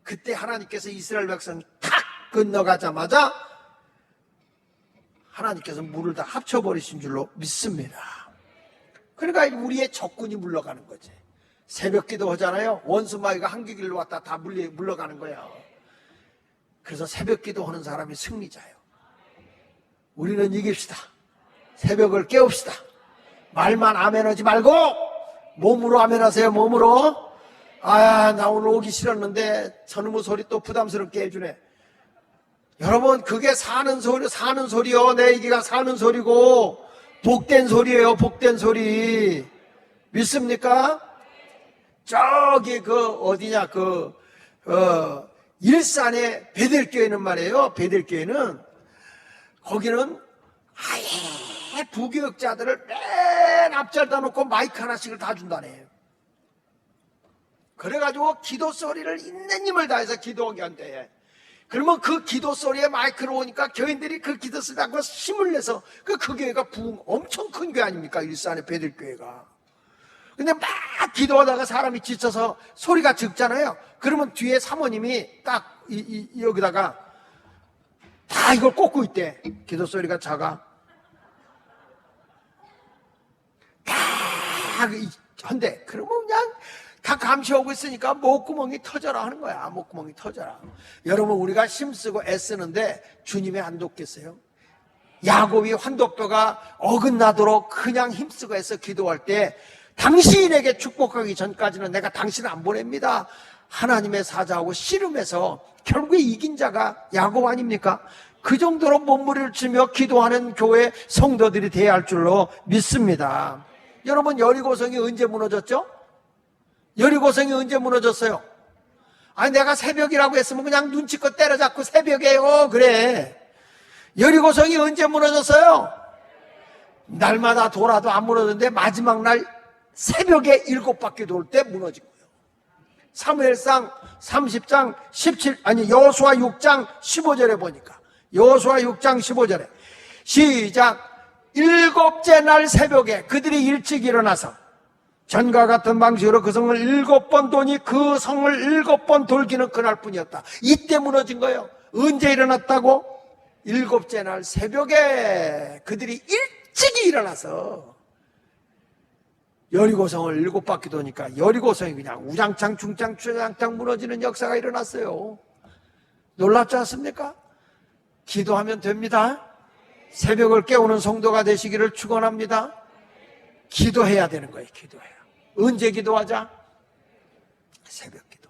A: 그때 하나님께서 이스라엘 백성이 탁 건너가자마자 하나님께서 물을 다 합쳐버리신 줄로 믿습니다. 그러니까 우리의 적군이 물러가는 거지. 새벽 기도 하잖아요. 원수마귀가 한길로 왔다 다 물러가는 거야. 그래서 새벽 기도 하는 사람이 승리자예요. 우리는 이깁시다. 새벽을 깨웁시다. 말만 아멘하지 말고 몸으로 아멘하세요. 몸으로. 나 오늘 오기 싫었는데 저놈의 소리 또 부담스럽게 해주네. 여러분, 그게 사는 소리요. 내 얘기가 사는 소리고 복된 소리예요. 복된 소리. 믿습니까? 저기 어디냐 일산의 베델교회는 말이에요. 베델교회는 거기는 아예 부교육자들을 맨 앞자리다 놓고 마이크 하나씩을 다 준다네. 그래가지고 기도 소리를 있는 힘을 다해서 기도하게 한대. 그러면 그 기도 소리에 마이크를 오니까 교인들이 그 기도 소리하고 힘을 내서 그 교회가 부흥 엄청 큰 교회 아닙니까? 일산의 베들교회가. 근데 막 기도하다가 사람이 지쳐서 소리가 적잖아요. 그러면 뒤에 사모님이 딱 여기다가 다 이걸 꽂고 있대. 기도 소리가 작아. 다 한대. 그러면 그냥 다 감시하고 있으니까 목구멍이 터져라 하는 거야. 목구멍이 터져라. 여러분, 우리가 힘쓰고 애쓰는데 주님이 안 돕겠어요? 야곱이 환독도가 어긋나도록 그냥 힘쓰고 애써 기도할 때 당신에게 축복하기 전까지는 내가 당신을 안 보냅니다. 하나님의 사자하고 씨름해서 결국에 이긴 자가 야곱 아닙니까? 그 정도로 몸부림을 치며 기도하는 교회 성도들이 돼야 할 줄로 믿습니다. 여러분, 여리고성이 언제 무너졌죠? 여리고성이 언제 무너졌어요? 내가 새벽이라고 했으면 그냥 눈치껏 때려잡고 새벽에요 그래. 여리고성이 언제 무너졌어요? 날마다 돌아도 안 무너졌는데 마지막 날 새벽에 7바퀴 돌 때 무너진 거예요. 사무엘상 30장 17 아니 여호수아 6장 15절에 보니까 여호수아 6장 15절에 시작. 7째 날 새벽에 그들이 일찍 일어나서 전과 같은 방식으로 그 성을 7번 도니 그 성을 7번 돌기는 그날뿐이었다. 이때 무너진 거예요. 언제 일어났다고? 7째 날 새벽에 그들이 일찍이 일어나서 여리고성을 7바퀴 도니까 여리고성이 그냥 우장창 중창 주장창 무너지는 역사가 일어났어요. 놀랍지 않습니까? 기도하면 됩니다. 새벽을 깨우는 성도가 되시기를 축원합니다. 기도해야 되는 거예요. 기도해요. 언제 기도하자? 새벽 기도.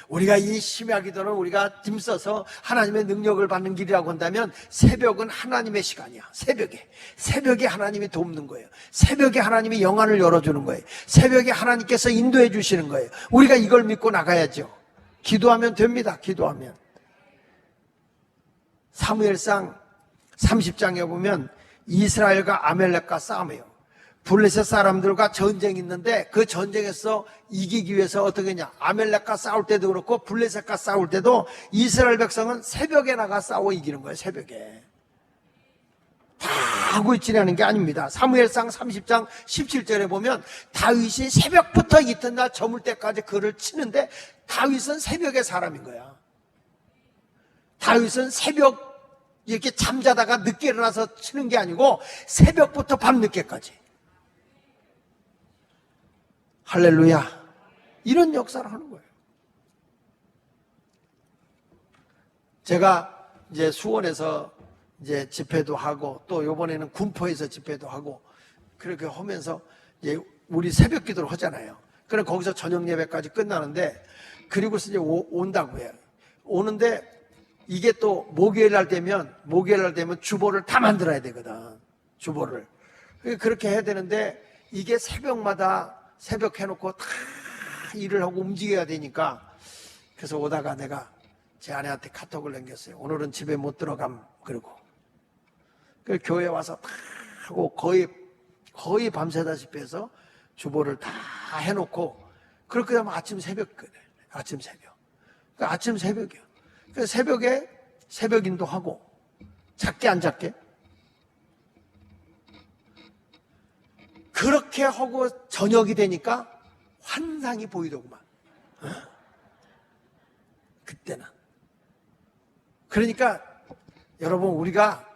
A: 우리가 이 심야 기도는 우리가 힘써서 하나님의 능력을 받는 길이라고 한다면 새벽은 하나님의 시간이야. 새벽에 하나님이 돕는 거예요. 새벽에 하나님이 영안을 열어주는 거예요. 새벽에 하나님께서 인도해 주시는 거예요. 우리가 이걸 믿고 나가야죠. 기도하면 됩니다. 기도하면. 사무엘상 30장에 보면 이스라엘과 아멜렉과 싸움해요. 블레셋 사람들과 전쟁이 있는데 그 전쟁에서 이기기 위해서 어떻게 했냐, 아멜렉과 싸울 때도 그렇고 블레셋과 싸울 때도 이스라엘 백성은 새벽에 나가 싸워 이기는 거예요. 새벽에 다 하고 있지라는 게 아닙니다. 사무엘상 30장 17절에 보면 다윗이 새벽부터 이튿날 저물 때까지 그를 치는데 다윗은 새벽의 사람인 거야. 다윗은 새벽 이렇게 잠자다가 늦게 일어나서 치는 게 아니고 새벽부터 밤늦게까지. 할렐루야. 이런 역사를 하는 거예요. 제가 이제 수원에서 이제 집회도 하고 또 이번에는 군포에서 집회도 하고 그렇게 하면서 이제 우리 새벽 기도를 하잖아요. 그럼 거기서 저녁 예배까지 끝나는데 그리고서 이제 온다고 해요. 오는데 이게 또 목요일 날 되면 주보를 다 만들어야 되거든. 주보를. 그렇게 해야 되는데 이게 새벽마다 새벽 해놓고 다 일을 하고 움직여야 되니까 그래서 오다가 내가 제 아내한테 카톡을 남겼어요. 오늘은 집에 못 들어감. 그러고 그 교회 와서 다 하고 거의 밤새다시피 해서 주보를 다 해놓고 그렇게 하면 아침 새벽이야. 그 새벽에 새벽인도 하고 작게 안 작게 그렇게 하고 저녁이 되니까 환상이 보이더구만. 그때는. 그러니까 여러분 우리가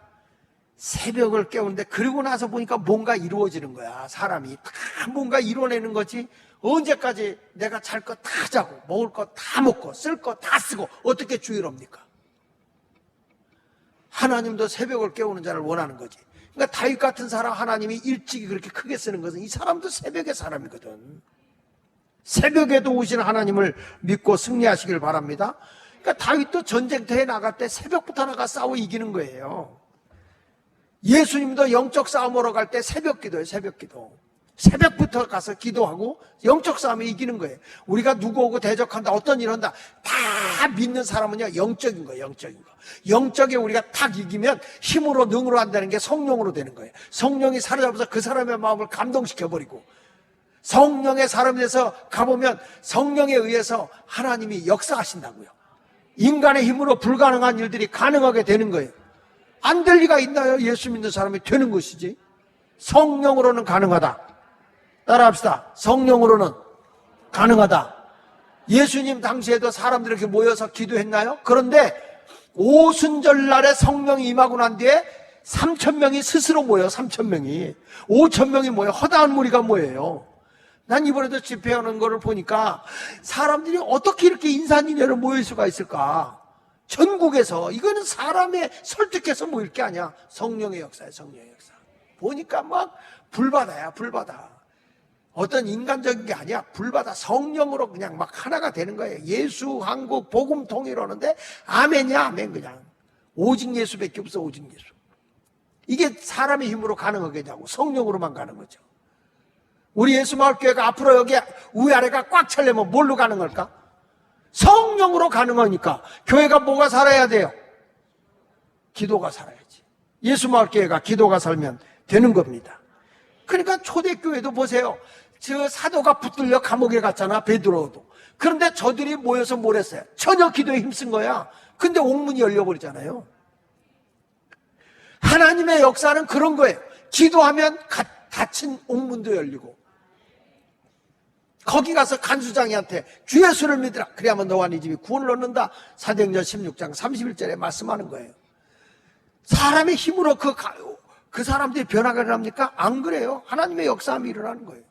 A: 새벽을 깨우는데 그러고 나서 보니까 뭔가 이루어지는 거야. 사람이 다 뭔가 이뤄내는 거지. 언제까지 내가 잘 거 다 자고 먹을 거 다 먹고 쓸 거 다 쓰고 어떻게 주의롭니까? 하나님도 새벽을 깨우는 자를 원하는 거지. 그러니까 다윗 같은 사람 하나님이 일찍이 그렇게 크게 쓰는 것은 이 사람도 새벽의 사람이거든. 새벽에도 오시는 하나님을 믿고 승리하시길 바랍니다. 그러니까 다윗도 전쟁터에 나갈 때 새벽부터 나가 싸워 이기는 거예요. 예수님도 영적 싸움으로 갈 때 새벽 기도예요. 새벽 기도. 새벽부터 가서 기도하고 영적 싸움에 이기는 거예요. 우리가 누구 오고 대적한다 어떤 일 한다 다 믿는 사람은요 영적인 거예요. 영적인 거. 영적에 우리가 탁 이기면 힘으로 능으로 한다는 게 성령으로 되는 거예요. 성령이 사로잡아서 그 사람의 마음을 감동시켜버리고 성령의 사람이 돼서 가보면 성령에 의해서 하나님이 역사하신다고요. 인간의 힘으로 불가능한 일들이 가능하게 되는 거예요. 안 될 리가 있나요? 예수 믿는 사람이 되는 것이지. 성령으로는 가능하다. 따라합시다. 성령으로는 가능하다. 예수님 당시에도 사람들이 이렇게 모여서 기도했나요? 그런데 오순절 날에 성령이 임하고 난 뒤에 3,000명이 스스로 모여. 3,000명이 5,000명이 모여. 허다한 무리가 모여요. 난 이번에도 집회하는 거를 보니까 사람들이 어떻게 이렇게 인산인해로 모일 수가 있을까? 전국에서. 이거는 사람의 설득해서 모일 게 아니야. 성령의 역사야. 성령의 역사. 보니까 막 불바다야. 불바다. 어떤 인간적인 게 아니야. 불바다. 성령으로 그냥 막 하나가 되는 거예요. 예수, 한국, 복음 통일하는데 아멘이야. 아멘 그냥. 오직 예수밖에 없어. 오직 예수. 이게 사람의 힘으로 가능하겠냐고. 성령으로만 가는 거죠. 우리 예수마을교회가 앞으로 여기 위아래가 꽉 차려면 뭘로 가능할까? 성령으로 가능하니까 교회가 뭐가 살아야 돼요? 기도가 살아야지. 예수마을교회가 기도가 살면 되는 겁니다. 그러니까 초대교회도 보세요. 저 사도가 붙들려 감옥에 갔잖아, 베드로도. 그런데 저들이 모여서 뭘 했어요? 전혀 기도에 힘쓴 거야. 근데 옥문이 열려버리잖아요. 하나님의 역사는 그런 거예요. 기도하면 닫힌 옥문도 열리고, 거기 가서 간수장이한테 주 예수를 믿으라, 그래야만 너와 네 집이 구원을 얻는다. 사도행전 16장 31절에 말씀하는 거예요. 사람의 힘으로 그 사람들이 변화가 일어납니까? 안 그래요. 하나님의 역사함이 일어나는 거예요.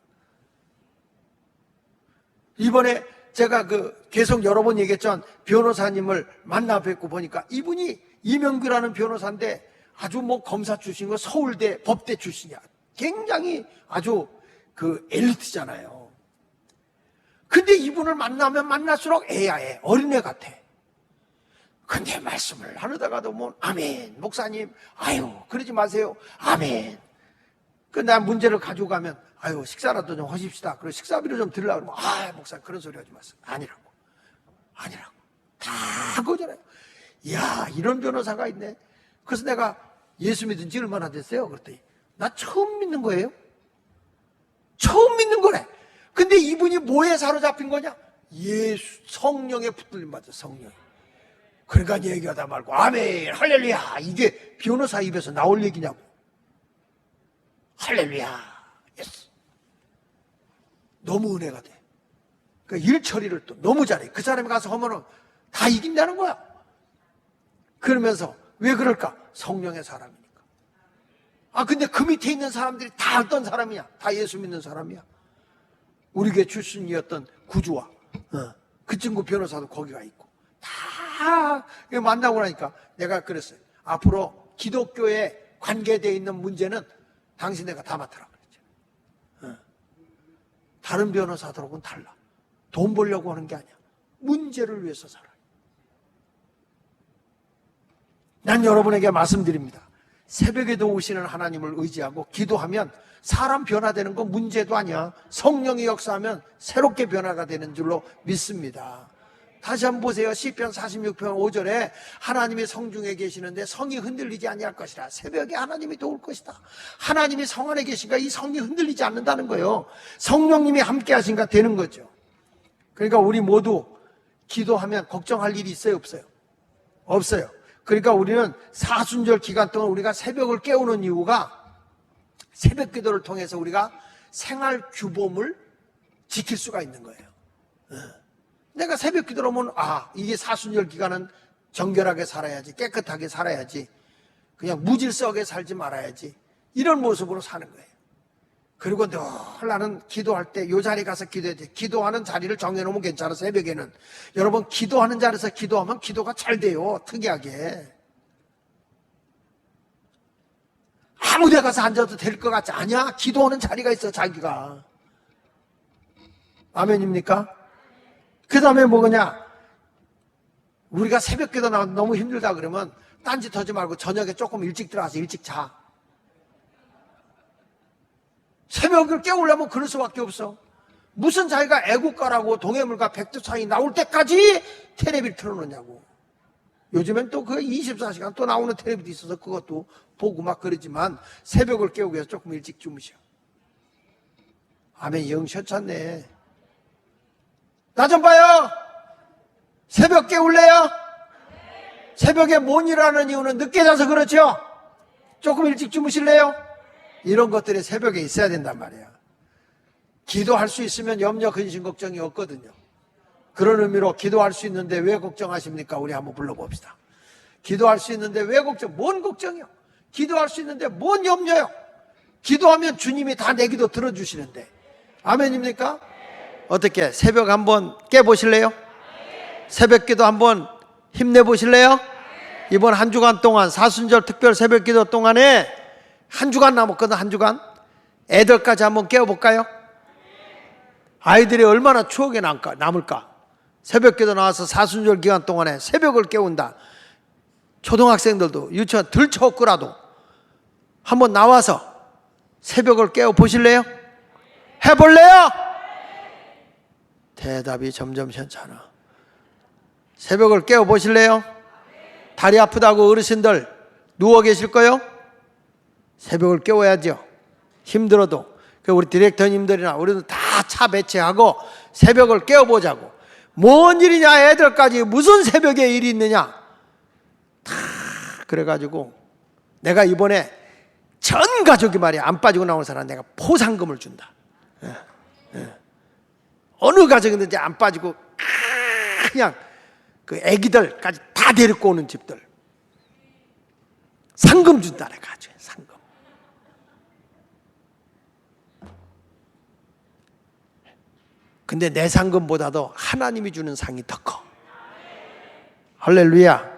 A: 이번에 제가 계속 여러 번 얘기했지만 변호사님을 만나 뵙고 보니까 이분이 이명규라는 변호사인데 아주 검사 출신이고 서울대 법대 출신이야. 굉장히 아주 엘리트잖아요. 근데 이분을 만나면 만날수록 애야, 어린애 같아. 근데 말씀을 하려다가도 아멘, 목사님, 아유, 그러지 마세요. 아멘. 나 문제를 가지고 가면, 아유, 식사라도 좀 하십시다. 그리고 식사비를 좀 드리려고 그러면, 목사님, 그런 소리 하지 마세요. 아니라고. 다 거잖아요. 이야, 이런 변호사가 있네. 그래서 내가 예수 믿은 지 얼마나 됐어요? 그랬더니, 나 처음 믿는 거예요. 처음 믿는 거래. 근데 이분이 뭐에 사로잡힌 거냐? 성령에 붙들림 받아, 성령에. 그러니까 얘기하다 말고 아멘, 할렐루야, 이게 변호사 입에서 나올 얘기냐고. 할렐루야, 예스. 너무 은혜가 돼. 그러니까 일 처리를 또 너무 잘해. 그 사람이 가서 하면은 다 이긴다는 거야. 그러면서 왜 그럴까? 성령의 사람이니까. 근데 그 밑에 있는 사람들이 다 어떤 사람이야? 다 예수 믿는 사람이야. 우리 교회 출신이었던 구주와 그 친구 변호사도 거기가 있고 다 만나고 나니까 내가 그랬어요. 앞으로 기독교에 관계되어 있는 문제는 당신네가 다 맡아라 그랬죠. 다른 변호사들하고는 달라. 돈 벌려고 하는 게 아니야. 문제를 위해서 살아요. 난 여러분에게 말씀드립니다. 새벽에도 오시는 하나님을 의지하고 기도하면 사람 변화되는 건 문제도 아니야. 성령이 역사하면 새롭게 변화가 되는 줄로 믿습니다. 다시 한번 보세요. 시편 46편 5절에 하나님이 성중에 계시는데 성이 흔들리지 아니할 것이라. 새벽에 하나님이 도울 것이다. 하나님이 성 안에 계신가? 이 성이 흔들리지 않는다는 거예요. 성령님이 함께 하신가 되는 거죠. 그러니까 우리 모두 기도하면 걱정할 일이 있어요, 없어요? 없어요. 그러니까 우리는 사순절 기간 동안 우리가 새벽을 깨우는 이유가 새벽 기도를 통해서 우리가 생활 규범을 지킬 수가 있는 거예요. 내가 새벽 기도를 하면 이게 사순절 기간은 정결하게 살아야지, 깨끗하게 살아야지, 그냥 무질서하게 살지 말아야지, 이런 모습으로 사는 거예요. 그리고 늘 나는 기도할 때 이 자리 가서 기도해야 돼. 기도하는 자리를 정해놓으면 괜찮아. 새벽에는 여러분 기도하는 자리에서 기도하면 기도가 잘 돼요. 특이하게 아무 데 가서 앉아도 될 것 같지 않냐? 기도하는 자리가 있어. 자기가. 아멘입니까? 그 다음에 뭐냐? 우리가 새벽 기도 나와도 너무 힘들다 그러면 딴짓 하지 말고 저녁에 조금 일찍 들어가서 일찍 자. 새벽을 깨우려면 그럴 수밖에 없어. 무슨 자기가 애국가라고 동해물과 백두산이 나올 때까지 텔레비를 틀어놓냐고. 요즘엔 또 그 24시간 또 나오는 텔레비도 있어서 그것도 보고 막 그러지만 새벽을 깨우기 위해서 조금 일찍 주무셔. 아멘. 영 셔찼네. 나 좀 봐요. 새벽 깨울래요? 새벽에 못 일하는 이유는 늦게 자서 그렇죠? 조금 일찍 주무실래요? 이런 것들이 새벽에 있어야 된단 말이야. 기도할 수 있으면 염려, 근심, 걱정이 없거든요. 그런 의미로 기도할 수 있는데 왜 걱정하십니까? 우리 한번 불러봅시다. 기도할 수 있는데 왜 걱정? 뭔 걱정이요? 기도할 수 있는데 뭔 염려요? 기도하면 주님이 다 내 기도 들어주시는데. 아멘입니까? 어떻게 새벽 한번 깨보실래요? 새벽 기도 한번 힘내보실래요? 이번 한 주간 동안 사순절 특별 새벽 기도 동안에 한 주간 남았거든. 한 주간 애들까지 한번 깨워볼까요? 아이들이 얼마나 추억에 남을까? 새벽 기도 나와서 사순절 기간 동안에 새벽을 깨운다. 초등학생들도 유치원 들쳐갖고라도 한번 나와서 새벽을 깨워 보실래요? 해볼래요? 대답이 점점 현찮아. 새벽을 깨워 보실래요? 다리 아프다고 어르신들 누워 계실 거요? 새벽을 깨워야죠. 힘들어도. 우리 디렉터님들이나 우리도 다 차 배치하고 새벽을 깨워보자고. 뭔 일이냐 애들까지 무슨 새벽에 일이 있느냐 다 그래가지고 내가 이번에 전 가족이 말이야 안 빠지고 나온 사람 내가 포상금을 준다. 어느 가정이든지 안 빠지고 그냥 그 애기들까지 다 데리고 오는 집들 상금 준다 내가 아주 상금. 근데 내 상금보다도 하나님이 주는 상이 더 커. 할렐루야.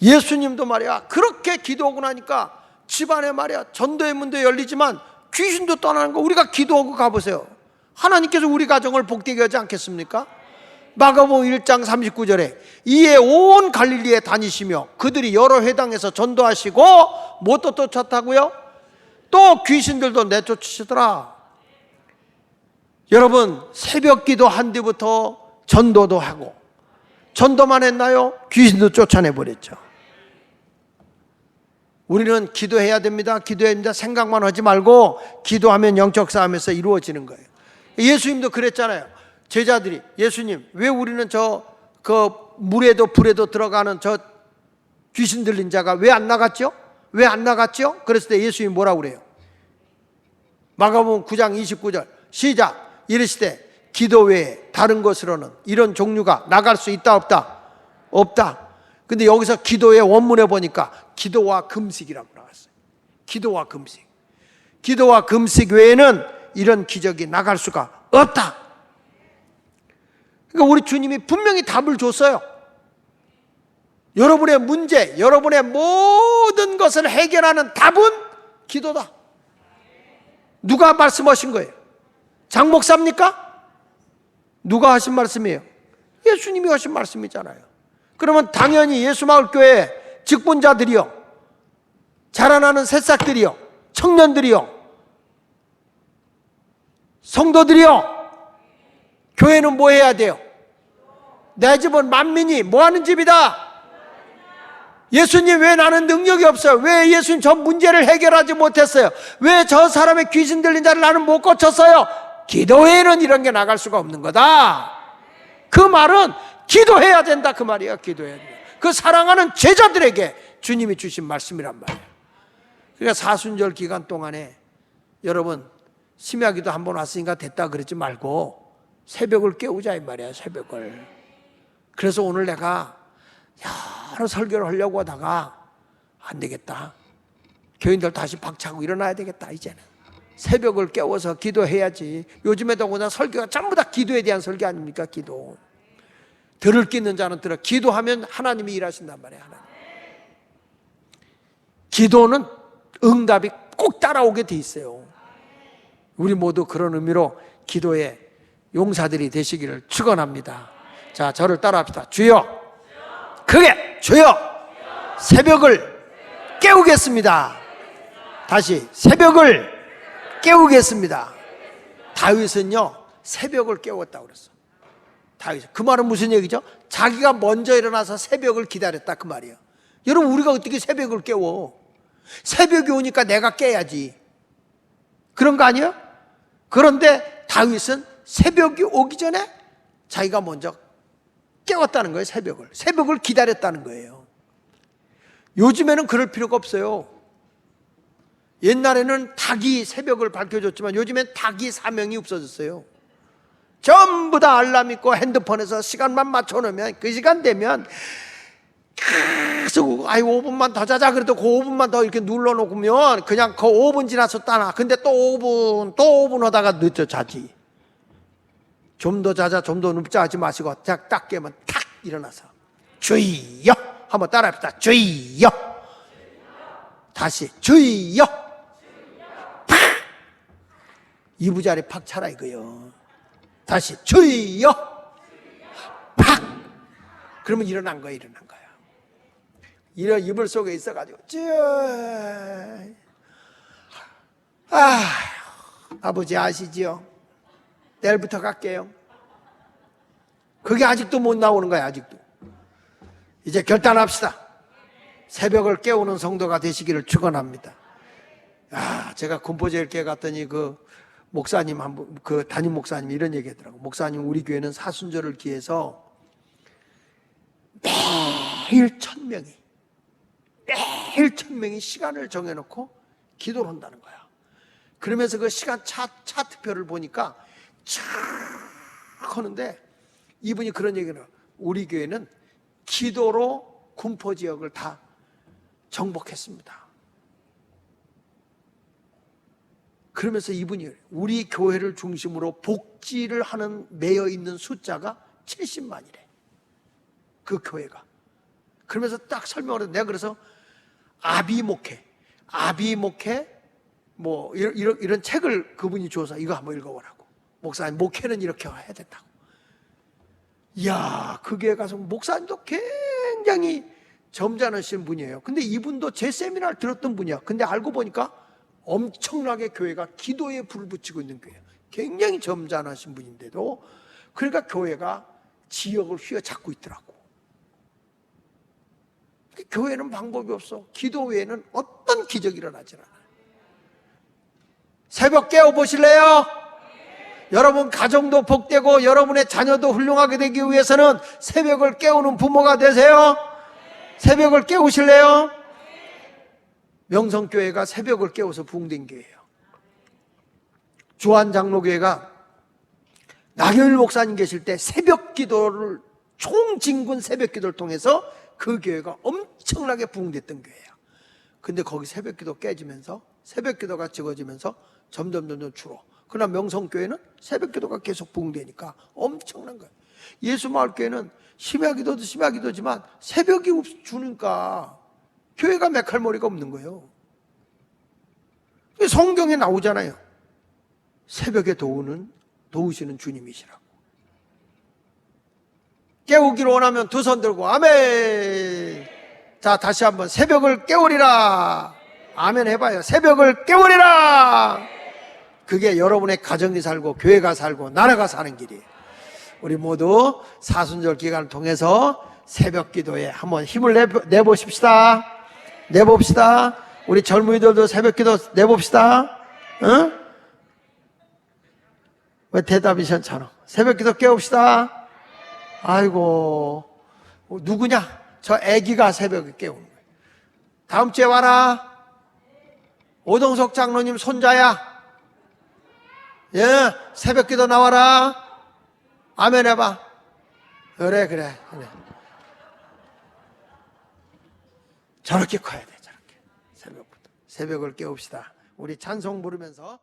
A: 예수님도 말이야 그렇게 기도하고 나니까 집안에 말이야 전도의 문도 열리지만 귀신도 떠나는 거 우리가 기도하고 가보세요. 하나님께서 우리 가정을 복되게 하지 않겠습니까? 마가복음 1장 39절에 이에 온 갈릴리에 다니시며 그들이 여러 회당에서 전도하시고 뭣도 쫓았다고요? 또 귀신들도 내쫓으시더라. 여러분 새벽 기도 한 뒤부터 전도도 하고 전도만 했나요? 귀신도 쫓아내버렸죠. 우리는 기도해야 됩니다. 기도해야 됩니다. 생각만 하지 말고 기도하면 영적 싸움에서 이루어지는 거예요. 예수님도 그랬잖아요. 제자들이 예수님 왜 우리는 그 물에도 불에도 들어가는 저 귀신 들린 자가 왜 안 나갔죠? 왜 안 나갔죠? 그랬을 때 예수님이 뭐라고 그래요? 마가복음 9장 29절 시작. 이르시되 기도 외에 다른 것으로는 이런 종류가 나갈 수 있다 없다? 없다. 근데 여기서 기도의 원문에 보니까 기도와 금식이라고 나왔어요. 기도와 금식. 기도와 금식 외에는 이런 기적이 나갈 수가 없다. 그러니까 우리 주님이 분명히 답을 줬어요. 여러분의 문제, 여러분의 모든 것을 해결하는 답은 기도다. 누가 말씀하신 거예요? 장 목사입니까? 누가 하신 말씀이에요? 예수님이 하신 말씀이잖아요. 그러면 당연히 예수마을교회 직분자들이요, 자라나는 새싹들이요, 청년들이요, 성도들이요, 교회는 뭐 해야 돼요? 내 집은 만민이 뭐 하는 집이다? 예수님 왜 나는 능력이 없어요? 왜 예수님 저 문제를 해결하지 못했어요? 왜 저 사람의 귀신 들린 자를 나는 못 고쳤어요? 기도회에는 이런 게 나갈 수가 없는 거다. 그 말은 기도해야 된다 그 말이에요. 기도해야 된다. 그 사랑하는 제자들에게 주님이 주신 말씀이란 말이에요. 그러니까 사순절 기간 동안에 여러분 심야기도 한번 왔으니까 됐다 그러지 말고 새벽을 깨우자 이 말이야. 새벽을. 그래서 오늘 내가 여러 설교를 하려고 하다가 안 되겠다. 교인들 다시 박차고 일어나야 되겠다. 이제는 새벽을 깨워서 기도해야지. 요즘에도 그냥 설교가 전부 다 기도에 대한 설교 아닙니까? 기도. 들을 게 있는 자는 들어. 기도하면 하나님이 일하신단 말이에요. 하나님. 기도는 응답이 꼭 따라오게 돼 있어요. 우리 모두 그런 의미로 기도의 용사들이 되시기를 축원합니다. 자, 저를 따라합시다. 주여, 크게 주여, 새벽을 깨우겠습니다. 다시 새벽을 깨우겠습니다. 다윗은요 새벽을 깨웠다고 그랬어. 다윗. 그 말은 무슨 얘기죠? 자기가 먼저 일어나서 새벽을 기다렸다 그 말이에요. 여러분 우리가 어떻게 새벽을 깨워? 새벽이 오니까 내가 깨야지. 그런 거 아니에요? 그런데 다윗은 새벽이 오기 전에 자기가 먼저 깨웠다는 거예요. 새벽을 기다렸다는 거예요. 요즘에는 그럴 필요가 없어요. 옛날에는 닭이 새벽을 밝혀줬지만 요즘엔 닭이 사명이 없어졌어요. 전부 다 알람 있고 핸드폰에서 시간만 맞춰놓으면 그 시간 되면 계속 5분만 더 자자 그래도 그 5분만 더 이렇게 눌러놓으면 그냥 그 5분 지났었다나. 근데 또 5분 하다가 늦어 자지. 좀 더 자자 좀 더 눕자 하지 마시고 딱 깨면 탁 일어나서 주여 한번 따라합시다. 주여. 다시 주여. 팍 이부자리 팍 차라 이거요. 다시 주여. 팍 그러면 일어난 거야. 이런 이불 속에 있어가지고 아버지 아시지요? 내일부터 갈게요. 그게 아직도 못 나오는 거야. 아직도. 이제 결단합시다. 새벽을 깨우는 성도가 되시기를 축원합니다. 제가 군포제일교회 갔더니 그 목사님 그 담임 목사님이 이런 얘기하더라고. 목사님, 우리 교회는 사순절을 기해서 매일 1000명이 시간을 정해놓고 기도를 한다는 거야. 그러면서 그 시간 차트표를 보니까 쫙 하는데 이분이 그런 얘기를 해요. 우리 교회는 기도로 군포 지역을 다 정복했습니다. 그러면서 이분이 우리 교회를 중심으로 복지를 하는 매여 있는 숫자가 70만이래. 그 교회가. 그러면서 딱 설명을 해서 내가 그래서 아비목회 뭐 이런 책을 그분이 줘서 이거 한번 읽어보라고. 목사님, 목회는 이렇게 해야 된다고. 이야, 그 교회 가서 목사님도 굉장히 점잖으신 분이에요. 근데 이분도 제 세미나를 들었던 분이야. 근데 알고 보니까 엄청나게 교회가 기도에 불을 붙이고 있는 교회예요. 굉장히 점잖으신 분인데도 그러니까 교회가 지역을 휘어잡고 있더라고. 교회는 방법이 없어. 기도 외에는 어떤 기적이 일어나지 않아. 새벽 깨워보실래요? 여러분 가정도 복되고 여러분의 자녀도 훌륭하게 되기 위해서는 새벽을 깨우는 부모가 되세요. 새벽을 깨우실래요? 명성교회가 새벽을 깨워서 부흥된 교회예요. 주한장로교회가 나경일 목사님 계실 때 새벽 기도를 총진군 새벽 기도를 통해서 그 교회가 엄청나게 부흥됐던 교회예요. 근데 거기 새벽 기도 깨지면서 새벽 기도가 적어지면서 점점 줄어. 그러나 명성교회는 새벽 기도가 계속 부흥되니까 엄청난 거예요. 예수마을교회는 심야 기도도 심야 기도지만 새벽이 주니까 교회가 메칼머리가 없는 거예요. 성경에 나오잖아요. 새벽에 도우시는 주님이시라고. 깨우기를 원하면 두 손 들고 아멘. 자, 다시 한번 새벽을 깨우리라. 아멘 해봐요. 새벽을 깨우리라. 그게 여러분의 가정이 살고 교회가 살고 나라가 사는 길이에요. 우리 모두 사순절 기간을 통해서 새벽 기도에 한번 힘을 내봅시다. 우리 젊은이들도 새벽 기도 내봅시다. 응? 왜 대답이 시원찮아? 새벽 기도 깨웁시다. 아이고, 누구냐? 저 애기가 새벽에 깨우는 거예요. 다음 주에 와라. 오동석 장로님 손자야. 예, 새벽 기도 나와라. 아멘 해봐. 그래. 저렇게 커야 돼, 저렇게. 새벽부터. 새벽을 깨웁시다. 우리 찬송 부르면서.